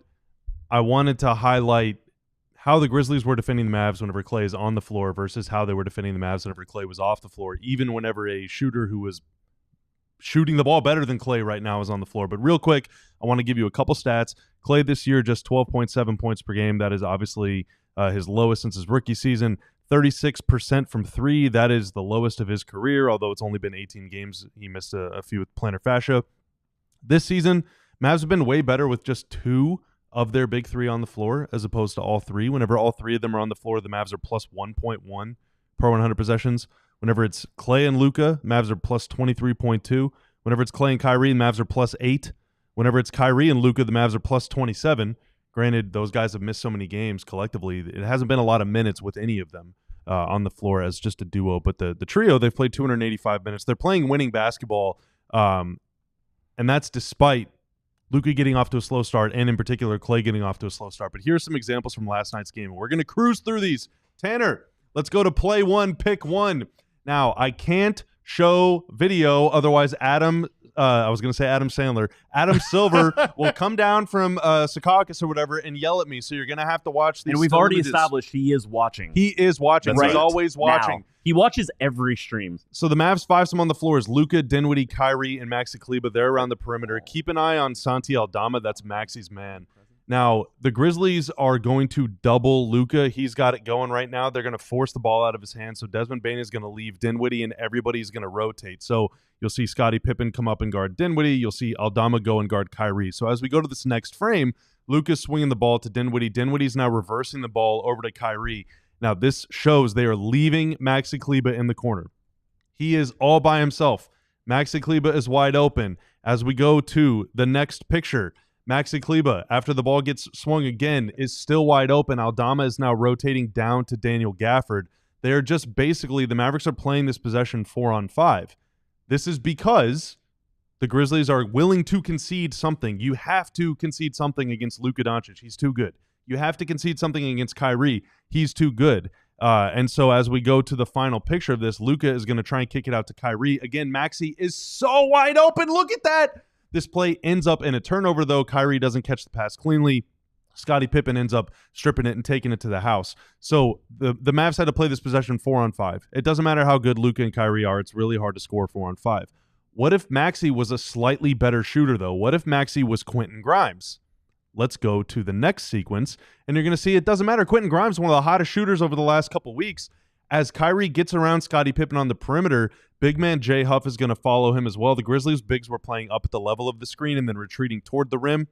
I wanted to highlight how the Grizzlies were defending the Mavs whenever Klay is on the floor versus how they were defending the Mavs whenever Klay was off the floor, even whenever a shooter who was shooting the ball better than Klay right now is on the floor. But real quick, I want to give you a couple stats. Klay this year, just 12.7 points per game. That is obviously his lowest since his rookie season. 36% from 3. That is the lowest of his career, although it's only been 18 games. He missed a few with plantar fascia. This season, Mavs have been way better with just 2 of their big 3 on the floor as opposed to all 3. Whenever all 3 of them are on the floor, the Mavs are plus 1.1 per 100 possessions. Whenever it's Klay and Luka, Mavs are plus 23.2. Whenever it's Klay and Kyrie, the Mavs are plus 8. Whenever it's Kyrie and Luka, the Mavs are plus 27. Granted, those guys have missed so many games collectively. It hasn't been a lot of minutes with any of them on the floor as just a duo. But the trio, they've played 285 minutes. They're playing winning basketball, and that's despite Luka getting off to a slow start, and in particular, Klay getting off to a slow start. But here are some examples from last night's game. We're going to cruise through these. Tanner, let's go to play 1, pick 1. Now, I can't show video, otherwise Adam Sandler. Adam Silver will come down from Secaucus or whatever and yell at me, so you're going to have to watch these. And we've already established he is watching. He is watching. Right. He's always watching. Now, he watches every stream. So the Mavs 5 on the floor is Luka, Dinwiddie, Kyrie, and Maxi Kleber. They're around the perimeter. Keep an eye on Santi Aldama. That's Maxi's man. Now, the Grizzlies are going to double Luka. He's got it going right now. They're going to force the ball out of his hands. So Desmond Bane is going to leave Dinwiddie, and everybody's going to rotate. So you'll see Scottie Pippen come up and guard Dinwiddie. You'll see Aldama go and guard Kyrie. So as we go to this next frame, Luka's swinging the ball to Dinwiddie. Dinwiddie's now reversing the ball over to Kyrie. Now, this shows they are leaving Maxi Kleber in the corner. He is all by himself. Maxi Kleber is wide open. As we go to the next picture, Maxi Kleber, after the ball gets swung again, is still wide open. Aldama is now rotating down to Daniel Gafford. They are just basically, the Mavericks are playing this possession 4-on-5. This is because the Grizzlies are willing to concede something. You have to concede something against Luka Dončić. He's too good. You have to concede something against Kyrie. He's too good. And so as we go to the final picture of this, Luka is going to try and kick it out to Kyrie. Again, Maxi is so wide open. Look at that. This play ends up in a turnover, though. Kyrie doesn't catch the pass cleanly. Scottie Pippen ends up stripping it and taking it to the house. So the Mavs had to play this possession 4-on-5. It doesn't matter how good Luka and Kyrie are. It's really hard to score 4-on-5. What if Maxi was a slightly better shooter, though? What if Maxi was Quentin Grimes? Let's go to the next sequence, and you're going to see it doesn't matter. Quentin Grimes is one of the hottest shooters over the last couple weeks. As Kyrie gets around Scottie Pippen on the perimeter, big man Jay Huff is going to follow him as well. The Grizzlies' bigs were playing up at the level of the screen and then retreating toward the rim.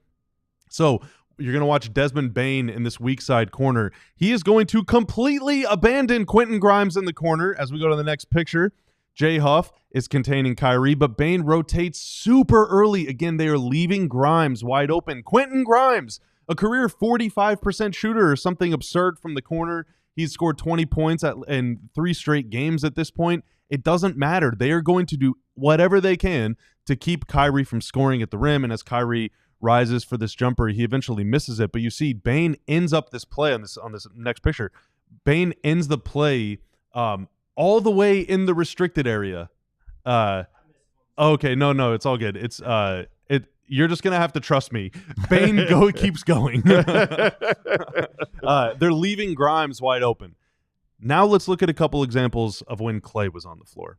So you're going to watch Desmond Bane in this weak side corner. He is going to completely abandon Quentin Grimes in the corner. As we go to the next picture, Jay Huff is containing Kyrie, but Bane rotates super early. Again, they are leaving Grimes wide open. Quentin Grimes, a career 45% shooter or something absurd from the corner. He's scored 20 points in 3 straight games at this point. It doesn't matter. They are going to do whatever they can to keep Kyrie from scoring at the rim. And as Kyrie rises for this jumper, he eventually misses it. But you see, Bane ends up this play on this next picture. Bane ends the play all the way in the restricted area. Okay, no, it's all good. It's you're just gonna have to trust me. Bane keeps going. They're leaving Grimes wide open. Now let's look at a couple examples of when Klay was on the floor.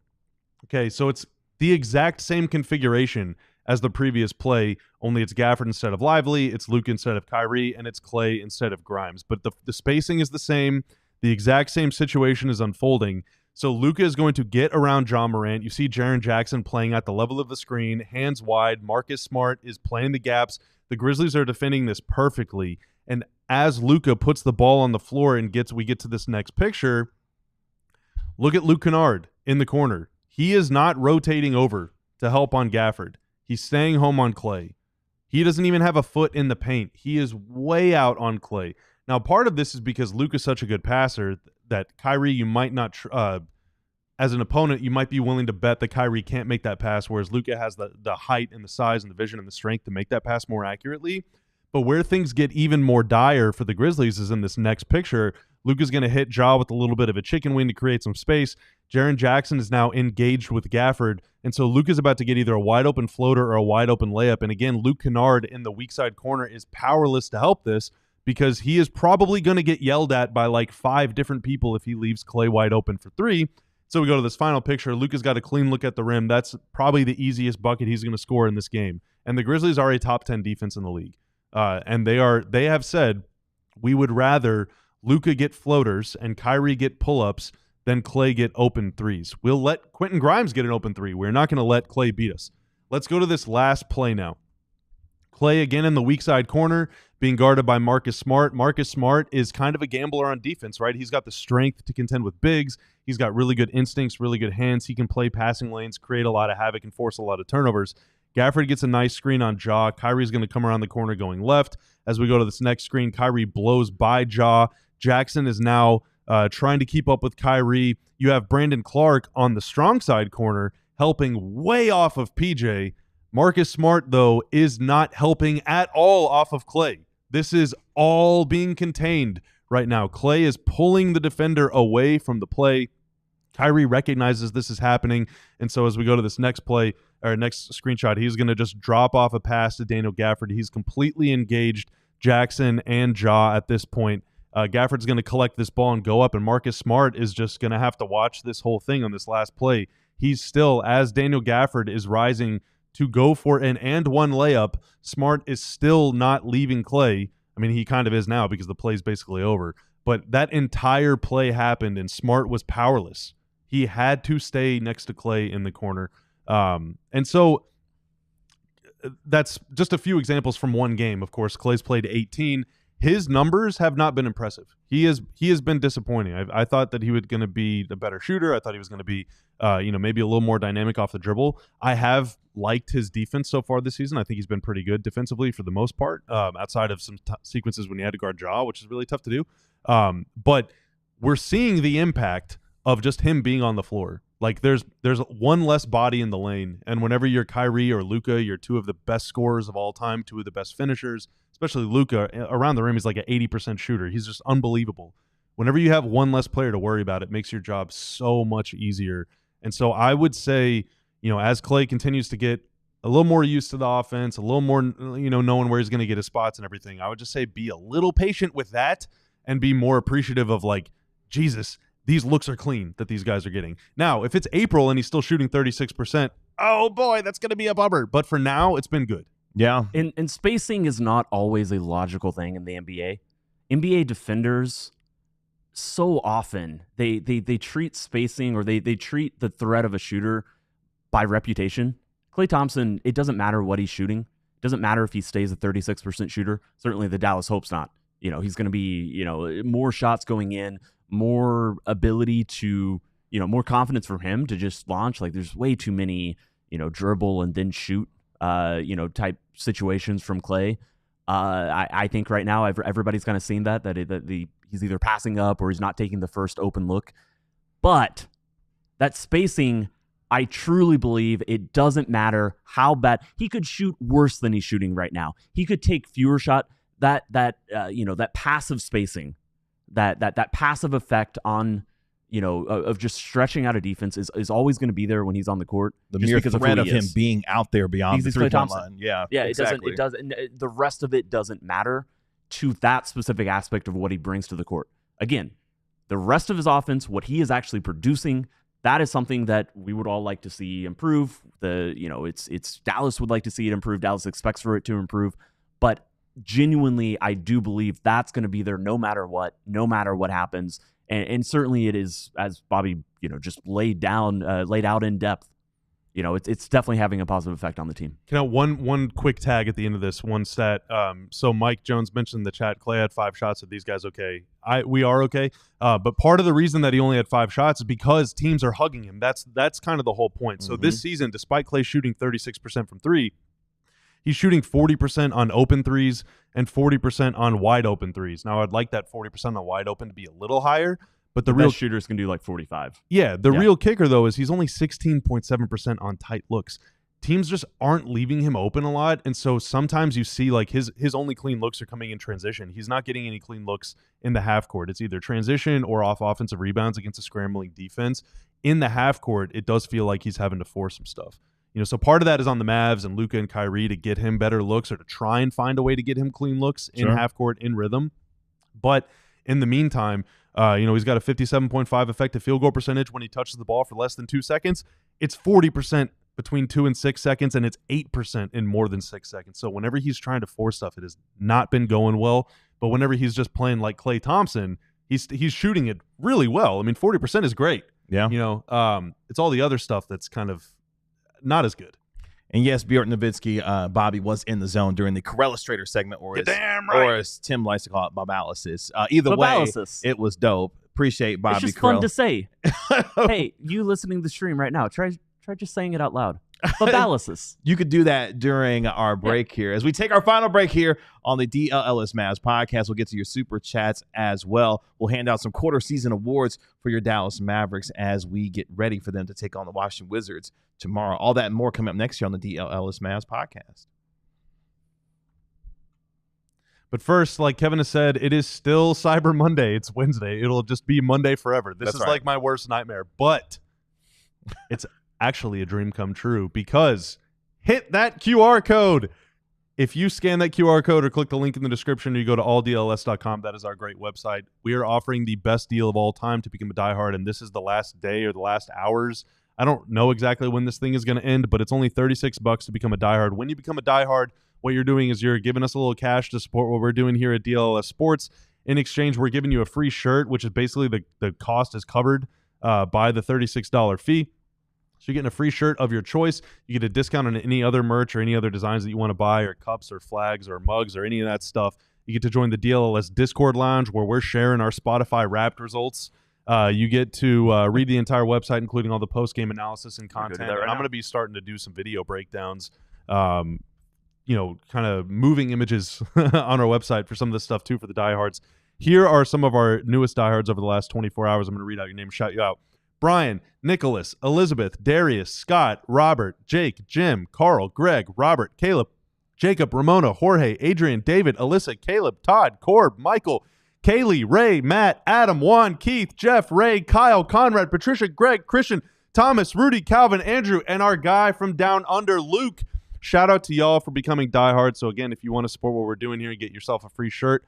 Okay, so it's the exact same configuration as the previous play, only it's Gafford instead of Lively, it's Luka instead of Kyrie, and it's Klay instead of Grimes. But the spacing is the same. The exact same situation is unfolding. So Luka is going to get around John Morant. You see Jaren Jackson playing at the level of the screen, hands wide. Marcus Smart is playing the gaps. The Grizzlies are defending this perfectly. And as Luka puts the ball on the floor and we get to this next picture, look at Luke Kennard in the corner. He is not rotating over to help on Gafford. He's staying home on Klay. He doesn't even have a foot in the paint. He is way out on Klay. Now, part of this is because Luka's such a good passer that Kyrie, you might not, as an opponent, you might be willing to bet that Kyrie can't make that pass, whereas Luka has the height and the size and the vision and the strength to make that pass more accurately. But where things get even more dire for the Grizzlies is in this next picture. Luka's going to hit Ja with a little bit of a chicken wing to create some space. Jaren Jackson is now engaged with Gafford, and so Luka's about to get either a wide-open floater or a wide-open layup. And again, Luke Kennard in the weak side corner is powerless to help this, because he is probably going to get yelled at by like 5 different people if he leaves Klay wide open for 3. So we go to this final picture. Luka's got a clean look at the rim. That's probably the easiest bucket he's going to score in this game. And the Grizzlies are a top 10 defense in the league. And they have said, we would rather Luka get floaters and Kyrie get pull-ups than Klay get open threes. We'll let Quentin Grimes get an open 3. We're not going to let Klay beat us. Let's go to this last play now. Klay again in the weak side corner, being guarded by Marcus Smart. Marcus Smart is kind of a gambler on defense, right? He's got the strength to contend with bigs. He's got really good instincts, really good hands. He can play passing lanes, create a lot of havoc, and force a lot of turnovers. Gafford gets a nice screen on Ja. Kyrie's going to come around the corner going left. As we go to this next screen, Kyrie blows by Ja. Jackson is now trying to keep up with Kyrie. You have Brandon Clark on the strong side corner helping way off of PJ. Marcus Smart, though, is not helping at all off of Klay. This is all being contained right now. Klay is pulling the defender away from the play. Kyrie recognizes this is happening, and so as we go to this next play, or next screenshot, he's going to just drop off a pass to Daniel Gafford. He's completely engaged Jackson and Ja at this point. Gafford's going to collect this ball and go up, and Marcus Smart is just going to have to watch this whole thing on this last play. He's still, as Daniel Gafford is rising to go for an and one layup, Smart is still not leaving Klay. I mean, he kind of is now because the play's basically over. But that entire play happened, and Smart was powerless. He had to stay next to Klay in the corner. And so that's just a few examples from one game. Of course, Klay's played 18. His numbers have not been impressive. He has been disappointing. I thought that he was going to be a better shooter. I thought he was going to be, maybe a little more dynamic off the dribble. I have liked his defense so far this season. I think he's been pretty good defensively for the most part, outside of some sequences when he had to guard Ja, which is really tough to do. But we're seeing the impact of just him being on the floor. Like there's one less body in the lane, and whenever you're Kyrie or Luka, you're two of the best scorers of all time, two of the best finishers, especially Luka. Around the rim, he's like an 80% shooter. He's just unbelievable. Whenever you have one less player to worry about, it makes your job so much easier. And so I would say, as Klay continues to get a little more used to the offense, a little more, knowing where he's going to get his spots and everything, I would just say be a little patient with that and be more appreciative of Jesus, these looks are clean that these guys are getting. Now, if it's April and he's still shooting 36%, oh boy, that's going to be a bummer. But for now, it's been good. Yeah. And spacing is not always a logical thing in the NBA. NBA defenders, so often, they treat spacing, or they treat the threat of a shooter by reputation. Klay Thompson, it doesn't matter what he's shooting. It doesn't matter if he stays a 36% shooter. Certainly the Dallas hope's not. He's going to be, more shots going in, more ability to, more confidence for him to just launch. Like there's way too many, dribble and then shoot, type situations from Klay. I think right now everybody's kind of seen that he's either passing up or he's not taking the first open look. But that spacing, I truly believe it doesn't matter how bad. He could shoot worse than he's shooting right now. He could take fewer shots. That passive spacing, that passive effect on, of just stretching out a defense is always going to be there when he's on the court. The mere threat of him being out there beyond the 3-point line. Yeah, exactly. It doesn't. The rest of it doesn't matter to that specific aspect of what he brings to the court. Again, the rest of his offense, what he is actually producing, that is something that we would all like to see improve. It's Dallas would like to see it improve. Dallas expects for it to improve, but genuinely, I do believe that's going to be there no matter what happens. And certainly it is, as Bobby, just laid out in depth. It's definitely having a positive effect on the team. One quick tag at the end of this, one stat. So Mike Jones mentioned in the chat, Klay had 5 shots. Are these guys okay? We are okay. But part of the reason that he only had 5 shots is because teams are hugging him. That's kind of the whole point. So this season, despite Klay shooting 36% from 3, he's shooting 40% on open threes and 40% on wide open threes. Now, I'd like that 40% on wide open to be a little higher, but the real best shooters can do like 45. Yeah, the real kicker, though, is he's only 16.7% on tight looks. Teams just aren't leaving him open a lot, and so sometimes you see like his only clean looks are coming in transition. He's not getting any clean looks in the half court. It's either transition or off offensive rebounds against a scrambling defense. In the half court, it does feel like he's having to force some stuff. So part of that is on the Mavs and Luka and Kyrie to get him better looks or to try and find a way to get him clean looks in half court in rhythm. But in the meantime, he's got a 57.5 effective field goal percentage when he touches the ball for less than 2 seconds. It's 40% between 2 and 6 seconds, and it's 8% in more than 6 seconds. So whenever he's trying to force stuff, it has not been going well. But whenever he's just playing like Klay Thompson, he's shooting it really well. I mean, 40% is great. Yeah. It's all the other stuff that's kind of not as good. And yes, Bjorn Nowitzki, Bobby was in the zone during the Karalla-Strator segment, or as Tim likes to call it, Bobalysis. Either way, it was dope. Appreciate Bobby Karalla. It's just fun to say. Hey, you listening to the stream right now, try just saying it out loud. Bobalysis. You could do that during our break here. As we take our final break here on the DLLS Mavs podcast, we'll get to your super chats as well. We'll hand out some quarter season awards for your Dallas Mavericks as we get ready for them to take on the Washington Wizards tomorrow. All that and more coming up next year on the DLLS Mavs podcast. But first, like Kevin has said, it is still Cyber Monday. It's Wednesday. It'll just be Monday forever. This is like my worst nightmare. But it's actually a dream come true, because hit that QR code. If you scan that QR code or click the link in the description, or you go to alldls.com, that is our great website. We are offering the best deal of all time to become a diehard, and this is the last day or the last hours. I don't know exactly when this thing is going to end, but it's only $36 to become a diehard. When you become a diehard, what you're doing is you're giving us a little cash to support what we're doing here at DLLS Sports. In exchange, we're giving you a free shirt, which is basically the cost is covered by the $36 fee. So you're getting a free shirt of your choice. You get a discount on any other merch or any other designs that you want to buy, or cups or flags or mugs or any of that stuff. You get to join the DLLS Discord Lounge, where we're sharing our Spotify Wrapped results. You get to read the entire website, including all the post-game analysis and content. And I'm going to be starting to do some video breakdowns, kind of moving images on our website for some of this stuff too for the diehards. Here are some of our newest diehards over the last 24 hours. I'm going to read out your name and shout you out. Brian, Nicholas, Elizabeth, Darius, Scott, Robert, Jake, Jim, Carl, Greg, Robert, Caleb, Jacob, Ramona, Jorge, Adrian, David, Alyssa, Caleb, Todd, Corb, Michael, Kaylee, Ray, Matt, Adam, Juan, Keith, Jeff, Ray, Kyle, Conrad, Patricia, Greg, Christian, Thomas, Rudy, Calvin, Andrew, and our guy from down under, Luke. Shout out to y'all for becoming diehards. So again, if you want to support what we're doing here and get yourself a free shirt,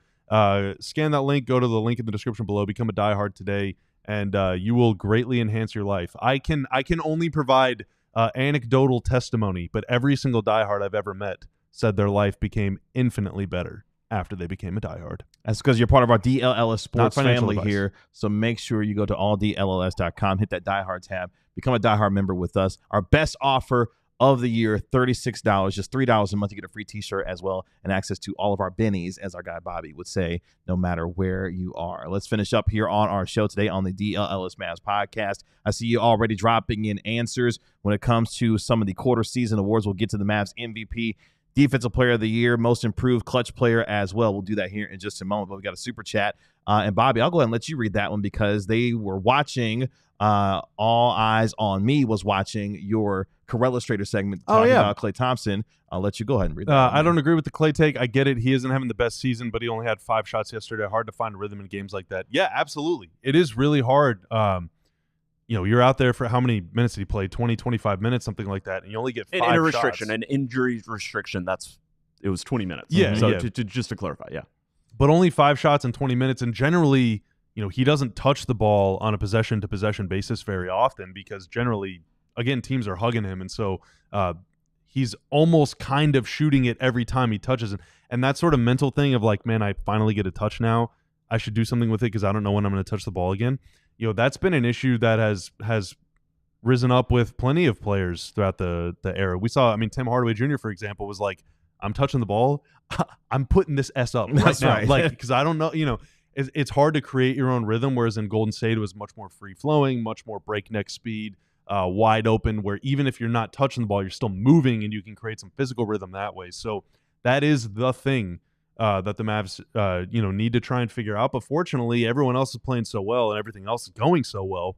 scan that link, go to the link in the description below, become a diehard today, and you will greatly enhance your life. I can only provide anecdotal testimony, but every single diehard I've ever met said their life became infinitely better after they became a diehard. That's because you're part of our DLLS Sports family advice here. So make sure you go to alldlls.com, hit that diehard tab, become a diehard member with us. Our best offer of the year, $36, just $3 a month. You get a free t-shirt as well, and access to all of our bennies, as our guy Bobby would say, no matter where you are. Let's finish up here on our show today on the DLLS Mavs Podcast. I see you already dropping in answers when it comes to some of the quarter season awards. We'll get to the Mavs MVP, Defensive Player of the Year, Most Improved Clutch Player as well. We'll do that here in just a moment, but we got a super chat. And Bobby, I'll go ahead and let you read that one because they were watching, All Eyes on Me was watching your Karalla-Strator segment talking about Klay Thompson. I'll let you go ahead and read that. I don't agree with the Klay take. I get it. He isn't having the best season, but he only had 5 shots yesterday. Hard to find a rhythm in games like that. Yeah, absolutely. It is really hard. You're out there for how many minutes did he play? 20, 25 minutes, something like that, and you only get 5 in a shots. restriction, an injury restriction. It was 20 minutes. Yeah. So yeah. just to clarify, yeah. But only 5 shots in 20 minutes, and generally, he doesn't touch the ball on a possession-to-possession basis very often because generally, again, teams are hugging him, and so he's almost kind of shooting it every time he touches it. And that sort of mental thing of like, man, I finally get a touch now. I should do something with it because I don't know when I'm going to touch the ball again. That's been an issue that has risen up with plenty of players throughout the era. We saw, Tim Hardaway Jr., for example, was like, I'm touching the ball. I'm putting this S up right now. Right. Like, because I don't know, it's hard to create your own rhythm, whereas in Golden State, it was much more free-flowing, much more breakneck speed, wide open, where even if you're not touching the ball, you're still moving and you can create some physical rhythm that way. So that is the thing that the Mavs, need to try and figure out. But fortunately, everyone else is playing so well and everything else is going so well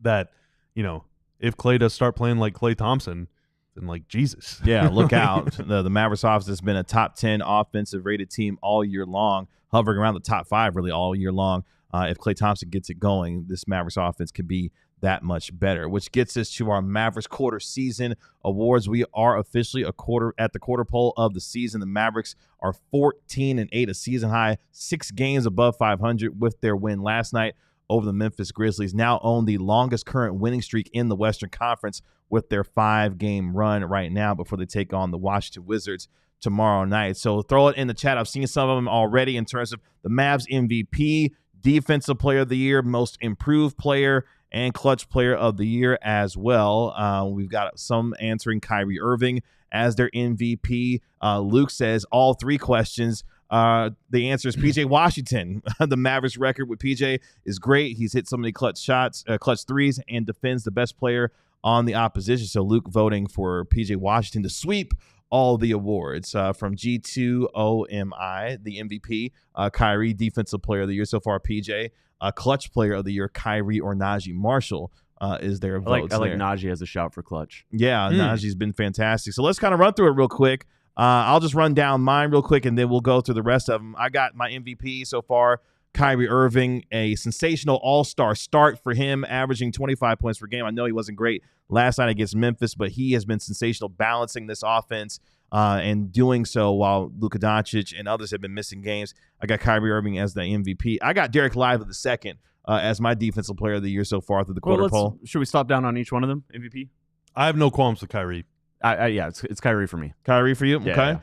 that, if Klay does start playing like Klay Thompson, then like Jesus. Yeah, look out. The Mavericks offense has been a top 10 offensive rated team all year long, hovering around the top 5 really all year long. If Klay Thompson gets it going, this Mavericks offense could be that much better, which gets us to our Mavericks quarter season awards. We are officially at the quarter pole of the season. The Mavericks are 14-8, a season high, 6 games above 500 with their win last night over the Memphis Grizzlies. Now own the longest current winning streak in the Western Conference with their 5-game run right now before they take on the Washington Wizards tomorrow night. So throw it in the chat. I've seen some of them already in terms of the Mavs MVP, Defensive Player of the Year, Most Improved Player, and Clutch Player of the Year as well. We've got some answering Kyrie Irving as their MVP. Luke says all 3 questions. The answer is PJ Washington. The Mavericks record with PJ is great. He's hit so many clutch shots, clutch threes, and defends the best player on the opposition. So Luke voting for PJ Washington to sweep all the awards. From G2OMI, the MVP, Kyrie, Defensive Player of the Year so far, PJ. Clutch Player of the Year, Kyrie or Najee Marshall is their votes. I like Najee as a shout for clutch. Yeah, Najee's been fantastic. So let's kind of run through it real quick. I'll just run down mine real quick, and then we'll go through the rest of them. I got my MVP so far, Kyrie Irving, a sensational all-star start for him, averaging 25 points per game. I know he wasn't great last night against Memphis, but he has been sensational balancing this offense and doing so while Luka Dončić and others have been missing games. I got Kyrie Irving as the MVP. I got Derek Lively II as my Defensive Player of the Year so far through the quarter poll. Should we stop down on each one of them, MVP? I have no qualms with Kyrie. Yeah, it's Kyrie for me. Kyrie for you? Yeah, okay.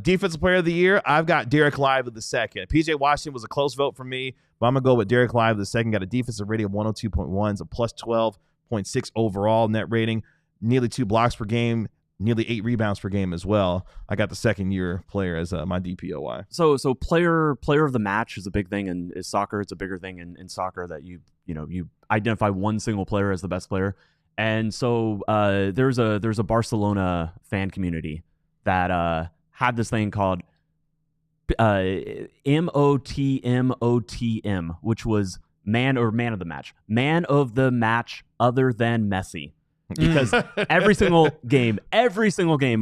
Defensive player of the year, I've got Derek Lively the second. PJ Washington was a close vote for me, but I'm going to go with Derek Lively the second. Got a defensive rating of 102.1, a plus 12.6 overall net rating, nearly 2 blocks per game, nearly 8 rebounds per game as well. I got the second-year player as my DPOY. So player of the match is a big thing in soccer. It's a bigger thing in soccer that you identify one single player as the best player. And so there's a Barcelona fan community that had this thing called MOTM, which was man of the match other than Messi. Because every single game, it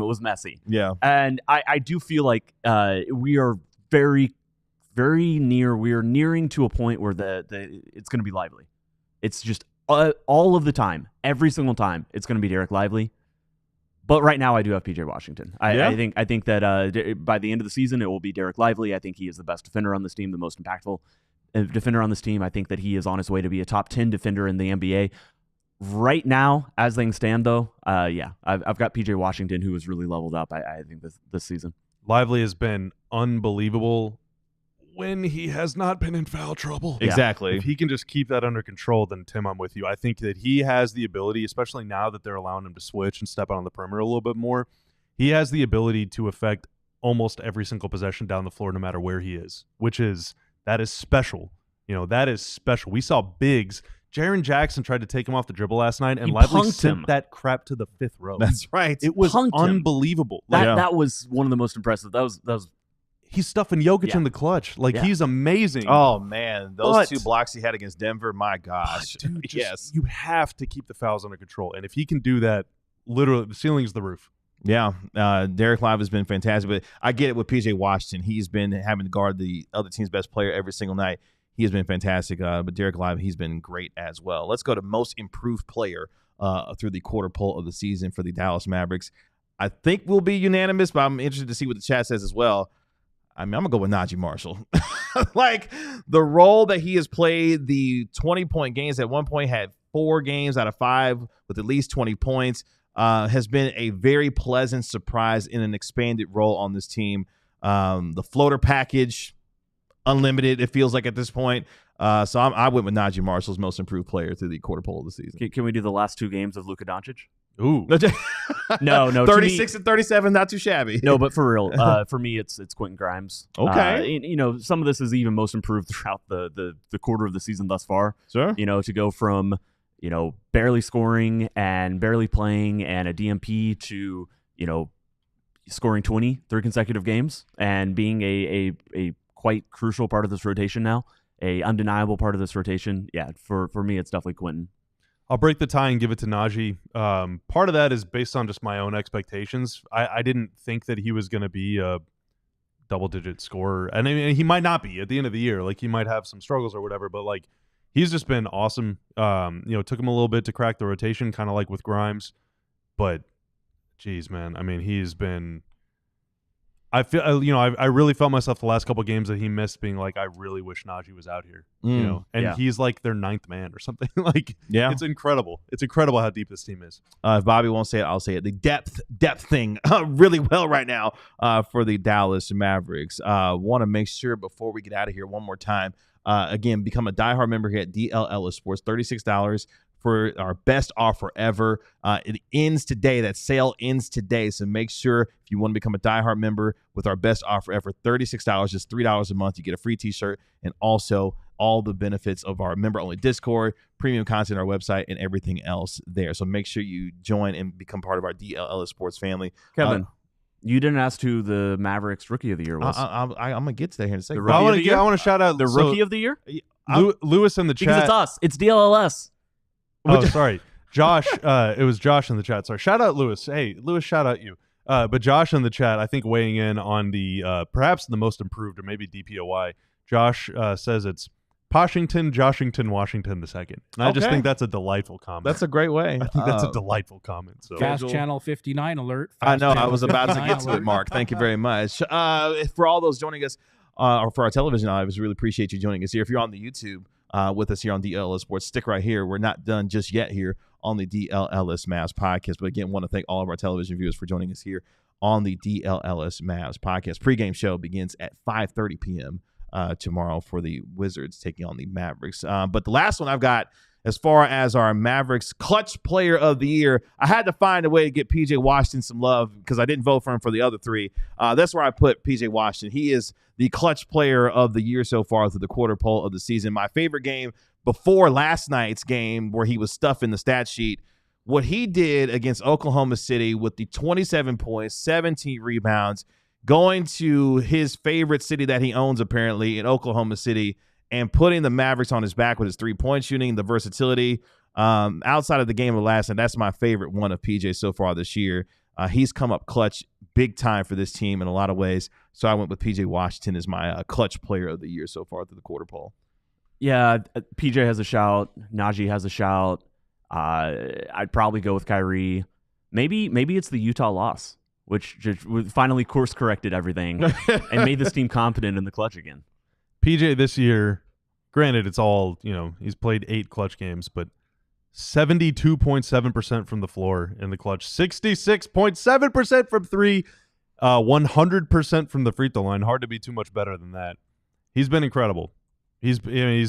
was Messi. Yeah. And I do feel like we are very, very near. We are nearing to a point where it's going to be Lively. It's just all of the time, every single time, it's going to be Derek Lively. But right now, I do have PJ Washington. I think that by the end of the season, it will be Derek Lively. I think he is the best defender on this team, the most impactful defender on this team. I think that he is on his way to be a top 10 defender in the NBA. Right now, as things stand, though, I've got PJ Washington, who has really leveled up, I think, this season. Lively has been unbelievable when he has not been in foul trouble. Exactly. If he can just keep that under control, then, Tim, I'm with you. I think that he has the ability, especially now that they're allowing him to switch and step out on the perimeter a little bit more, he has the ability to affect almost every single possession down the floor no matter where he is, that is special. That is special. We saw bigs. Jaren Jackson tried to take him off the dribble last night, and Lively sent that crap to the 5th row. That's right. It was unbelievable. That was one of the most impressive. That was he's stuffing Jokic in the clutch. He's amazing. Oh, man. Those 2 blocks he had against Denver, my gosh. Dude, you have to keep the fouls under control. And if he can do that, literally, the ceiling's the roof. Yeah, Derek Lively has been fantastic. But I get it with PJ Washington. He's been having to guard the other team's best player every single night. He has been fantastic, but Derek Lively, he's been great as well. Let's go to most improved player through the quarter poll of the season for the Dallas Mavericks. I think we'll be unanimous, but I'm interested to see what the chat says as well. I mean, I'm going to go with Najee Marshall. Like, the role that he has played, the 20-point games, at one point had 4 games out of 5 with at least 20 points, has been a very pleasant surprise in an expanded role on this team. The floater package, unlimited, it feels like at this point. So I went with Najee Marshall's most improved player through the quarter poll of the season. Can we do the last 2 games of Luka Dončić? Ooh. No. 36 and 37, not too shabby. No, but for real, for me, it's Quentin Grimes. Okay. Some of this is even most improved throughout the quarter of the season thus far. Sure. To go from, barely scoring and barely playing and a DMP to, scoring 3 consecutive games and being a quite crucial part of this rotation now, a undeniable part of this rotation. Yeah, for me, it's definitely Quentin. I'll break the tie and give it to Najee. Part of that is based on just my own expectations. I didn't think that he was going to be a double-digit scorer. And I mean, he might not be at the end of the year. Like, he might have some struggles or whatever, but, like, he's just been awesome. Took him a little bit to crack the rotation, kind of like with Grimes. But, geez, man, I mean, he's been... I feel, I really felt myself the last couple of games that he missed being like, I really wish Najee was out here, and he's like their 9th man or something. Like, it's incredible. It's incredible how deep this team is. If Bobby won't say it, I'll say it. The depth thing really well right now for the Dallas Mavericks. Want to make sure before we get out of here one more time, again, become a diehard member here at DLLS Sports, $36 for our best offer ever. It ends today. That sale ends today. So make sure if you want to become a diehard member with our best offer ever, $36, just $3 a month. You get a free t-shirt and also all the benefits of our member-only Discord, premium content on our website, and everything else there. So make sure you join and become part of our DLLS Sports family. Kevin, you didn't ask who the Mavericks Rookie of the Year was. I'm going to get to that here in a second. I want to shout out the Rookie of the Year? Lewis in the chat. Because it's us. It's DLLS. Oh, sorry. Josh, it was Josh in the chat. Sorry. Shout out Lewis. Hey, Lewis, shout out you. But Josh in the chat, I think weighing in on the perhaps the most improved or maybe DPOY. Josh says it's Poshington, Joshington, Washington II. And I just think that's a delightful comment. That's a great way. I think that's a delightful comment. So Fast Channel 59 alert. I know. I was about to get to it, Mark. Thank you very much. For all those joining us, or for our television audience, really appreciate you joining us here. If you're on the YouTube with us here on DLLS Sports, stick right here. We're not done just yet here on the DLLS Mavs Podcast. But again, want to thank all of our television viewers for joining us here on the DLLS Mavs podcast. Pre-game show begins at 5:30 p.m. Tomorrow for the Wizards taking on the Mavericks. But the last one I've got, as far as our Mavericks clutch player of the year, I had to find a way to get PJ Washington some love because I didn't vote for him for the other three. That's where I put PJ Washington. He is the clutch player of the year so far through the quarter poll of the season. My favorite game before last night's game where he was stuffing the stat sheet, what he did against Oklahoma City with the 27 points, 17 rebounds, going to his favorite city that he owns apparently in Oklahoma City, and putting the Mavericks on his back with his three-point shooting, the versatility. Outside of the game of last night, that's my favorite one of PJ so far this year. He's come up clutch big time for this team in a lot of ways. So I went with PJ Washington as my clutch player of the year so far through the quarter poll. Yeah, PJ has a shout. Najee has a shout. I'd probably go with Kyrie. Maybe it's the Utah loss, which just finally course-corrected everything and made this team confident in the clutch again. PJ this year, granted, it's all, he's played 8 clutch games, but 72.7% from the floor in the clutch, 66.7% from 3, 100% from the free throw line. Hard to be too much better than that. He's been incredible. He's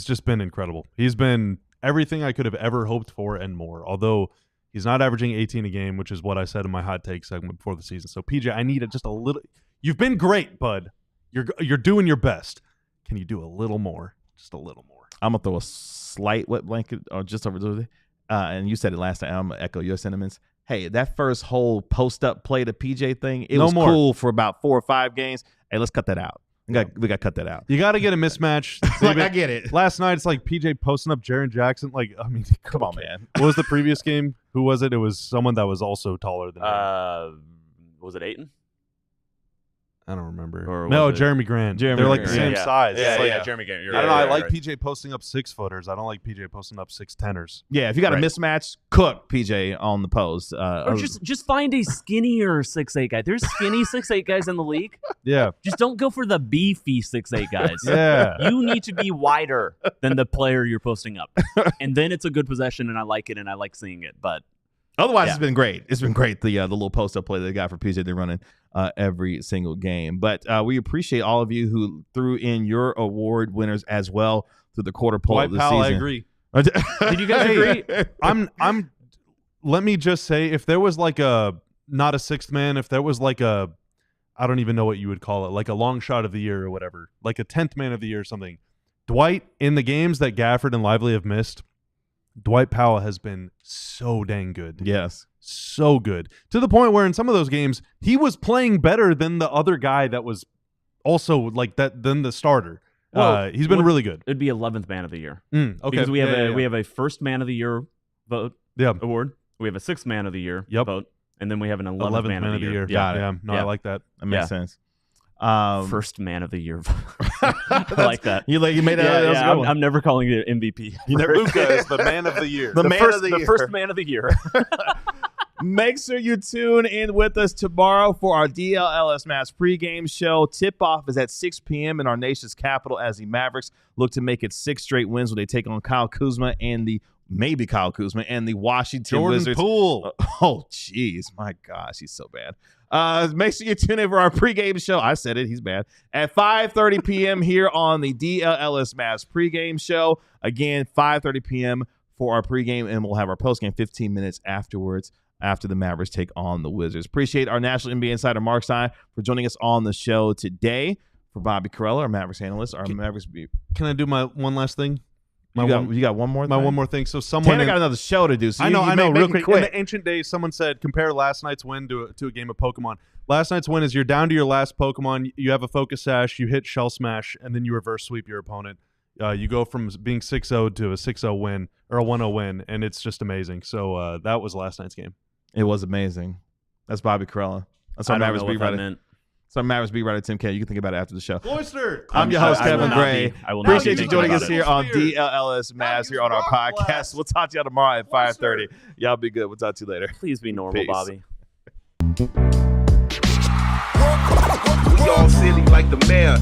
just been incredible. He's been everything I could have ever hoped for and more, although he's not averaging 18 a game, which is what I said in my hot take segment before the season. So, PJ, I need just a little – you've been great, bud. You're doing your best. Can you do a little more? Just a little more. I'm going to throw a slight wet blanket or just over the and you said it last time. I'm going to echo your sentiments. Hey, that first whole post-up play to PJ thing, it was cool for about 4 or 5 games. Hey, let's cut that out. We got to cut that out. You got to get a mismatch. I get it. Last night, it's like PJ posting up Jaren Jackson. Come on, man. What was the previous game? Who was it? It was someone that was also taller than him. Was it Ayton? I don't remember. Or no, Jeremy Grant. They're like the same size. Jeremy Grant. I don't know. I like PJ posting up 6-footers. I don't like PJ posting up 6-10ers. Yeah, if you got a mismatch, cook PJ on the post. Or just find a skinnier 6'8" guy. There's skinny 6'8" guys in the league. Yeah. Just don't go for the beefy 6'8" guys. Yeah. You need to be wider than the player you're posting up. And then it's a good possession, and I like it, and I like seeing it. But otherwise, It's been great. It's been great, the little post-up play they got for PJ they're running every single game. But we appreciate all of you who threw in your award winners as well through the quarter poll of the season. I agree. Did you guys agree? Let me just say, if there was like not a sixth man, if there was like I don't even know what you would call it, like a long shot of the year or whatever, like a 10th man of the year or something, Dwight, in the games that Gafford and Lively have missed, Dwight Powell has been so dang good. Yes. So good. To the point where in some of those games, he was playing better than the other guy that was also like that than the starter. Well, he's been really good. It'd be 11th man of the year. Okay. Because we have a first man of the year vote award. We have a 6th man of the year vote. And then we have an 11th man of the year. Yeah. I like that. That makes sense. First man of the year. I like that. You made that. I'm never calling it MVP. Luka is the man of the year. The first man of the year. Make sure you tune in with us tomorrow for our DLLS Mavs pregame show. Tip-off is at 6 p.m. in our nation's capital as the Mavericks look to make it 6 straight wins when they take on Kyle Kuzma and the Washington Jordan Wizards. Poole. Oh, jeez. My gosh, he's so bad. Make sure you tune in for our pregame show. I said it. He's bad. At 5:30 p.m. here on the DLLS Mavs pregame show. Again, 5:30 p.m. for our pregame, and we'll have our postgame 15 minutes afterwards after the Mavericks take on the Wizards. Appreciate our National NBA insider, Marc Stein, for joining us on the show today. For Bobby Karalla, our Mavericks analyst, Mavericks beat. Can I do my one last thing? You got one more thing? My one more thing. So someone Tanner got another show to do. So I know. Real quick. Quick. In the ancient days, someone said compare last night's win to a game of Pokemon. Last night's win is you're down to your last Pokemon. You have a Focus Sash. You hit Shell Smash, and then you reverse sweep your opponent. You go from being 6-0 to a 6-0 win or a 1-0 win, and it's just amazing. So that was last night's game. It was amazing. That's Bobby Karalla. That's our Mavericks beat writer. So Mavericks beat writer Tim K. You can think about it after the show. Cloistered. I'm your host, Kevin Gray. Appreciate you joining us here on Spears. DLLS Mavs here on our podcast. We'll talk to y'all tomorrow at 5:30. Y'all be good. We'll talk to you later. Please be normal, Peace. Bobby. We all silly like the mayor.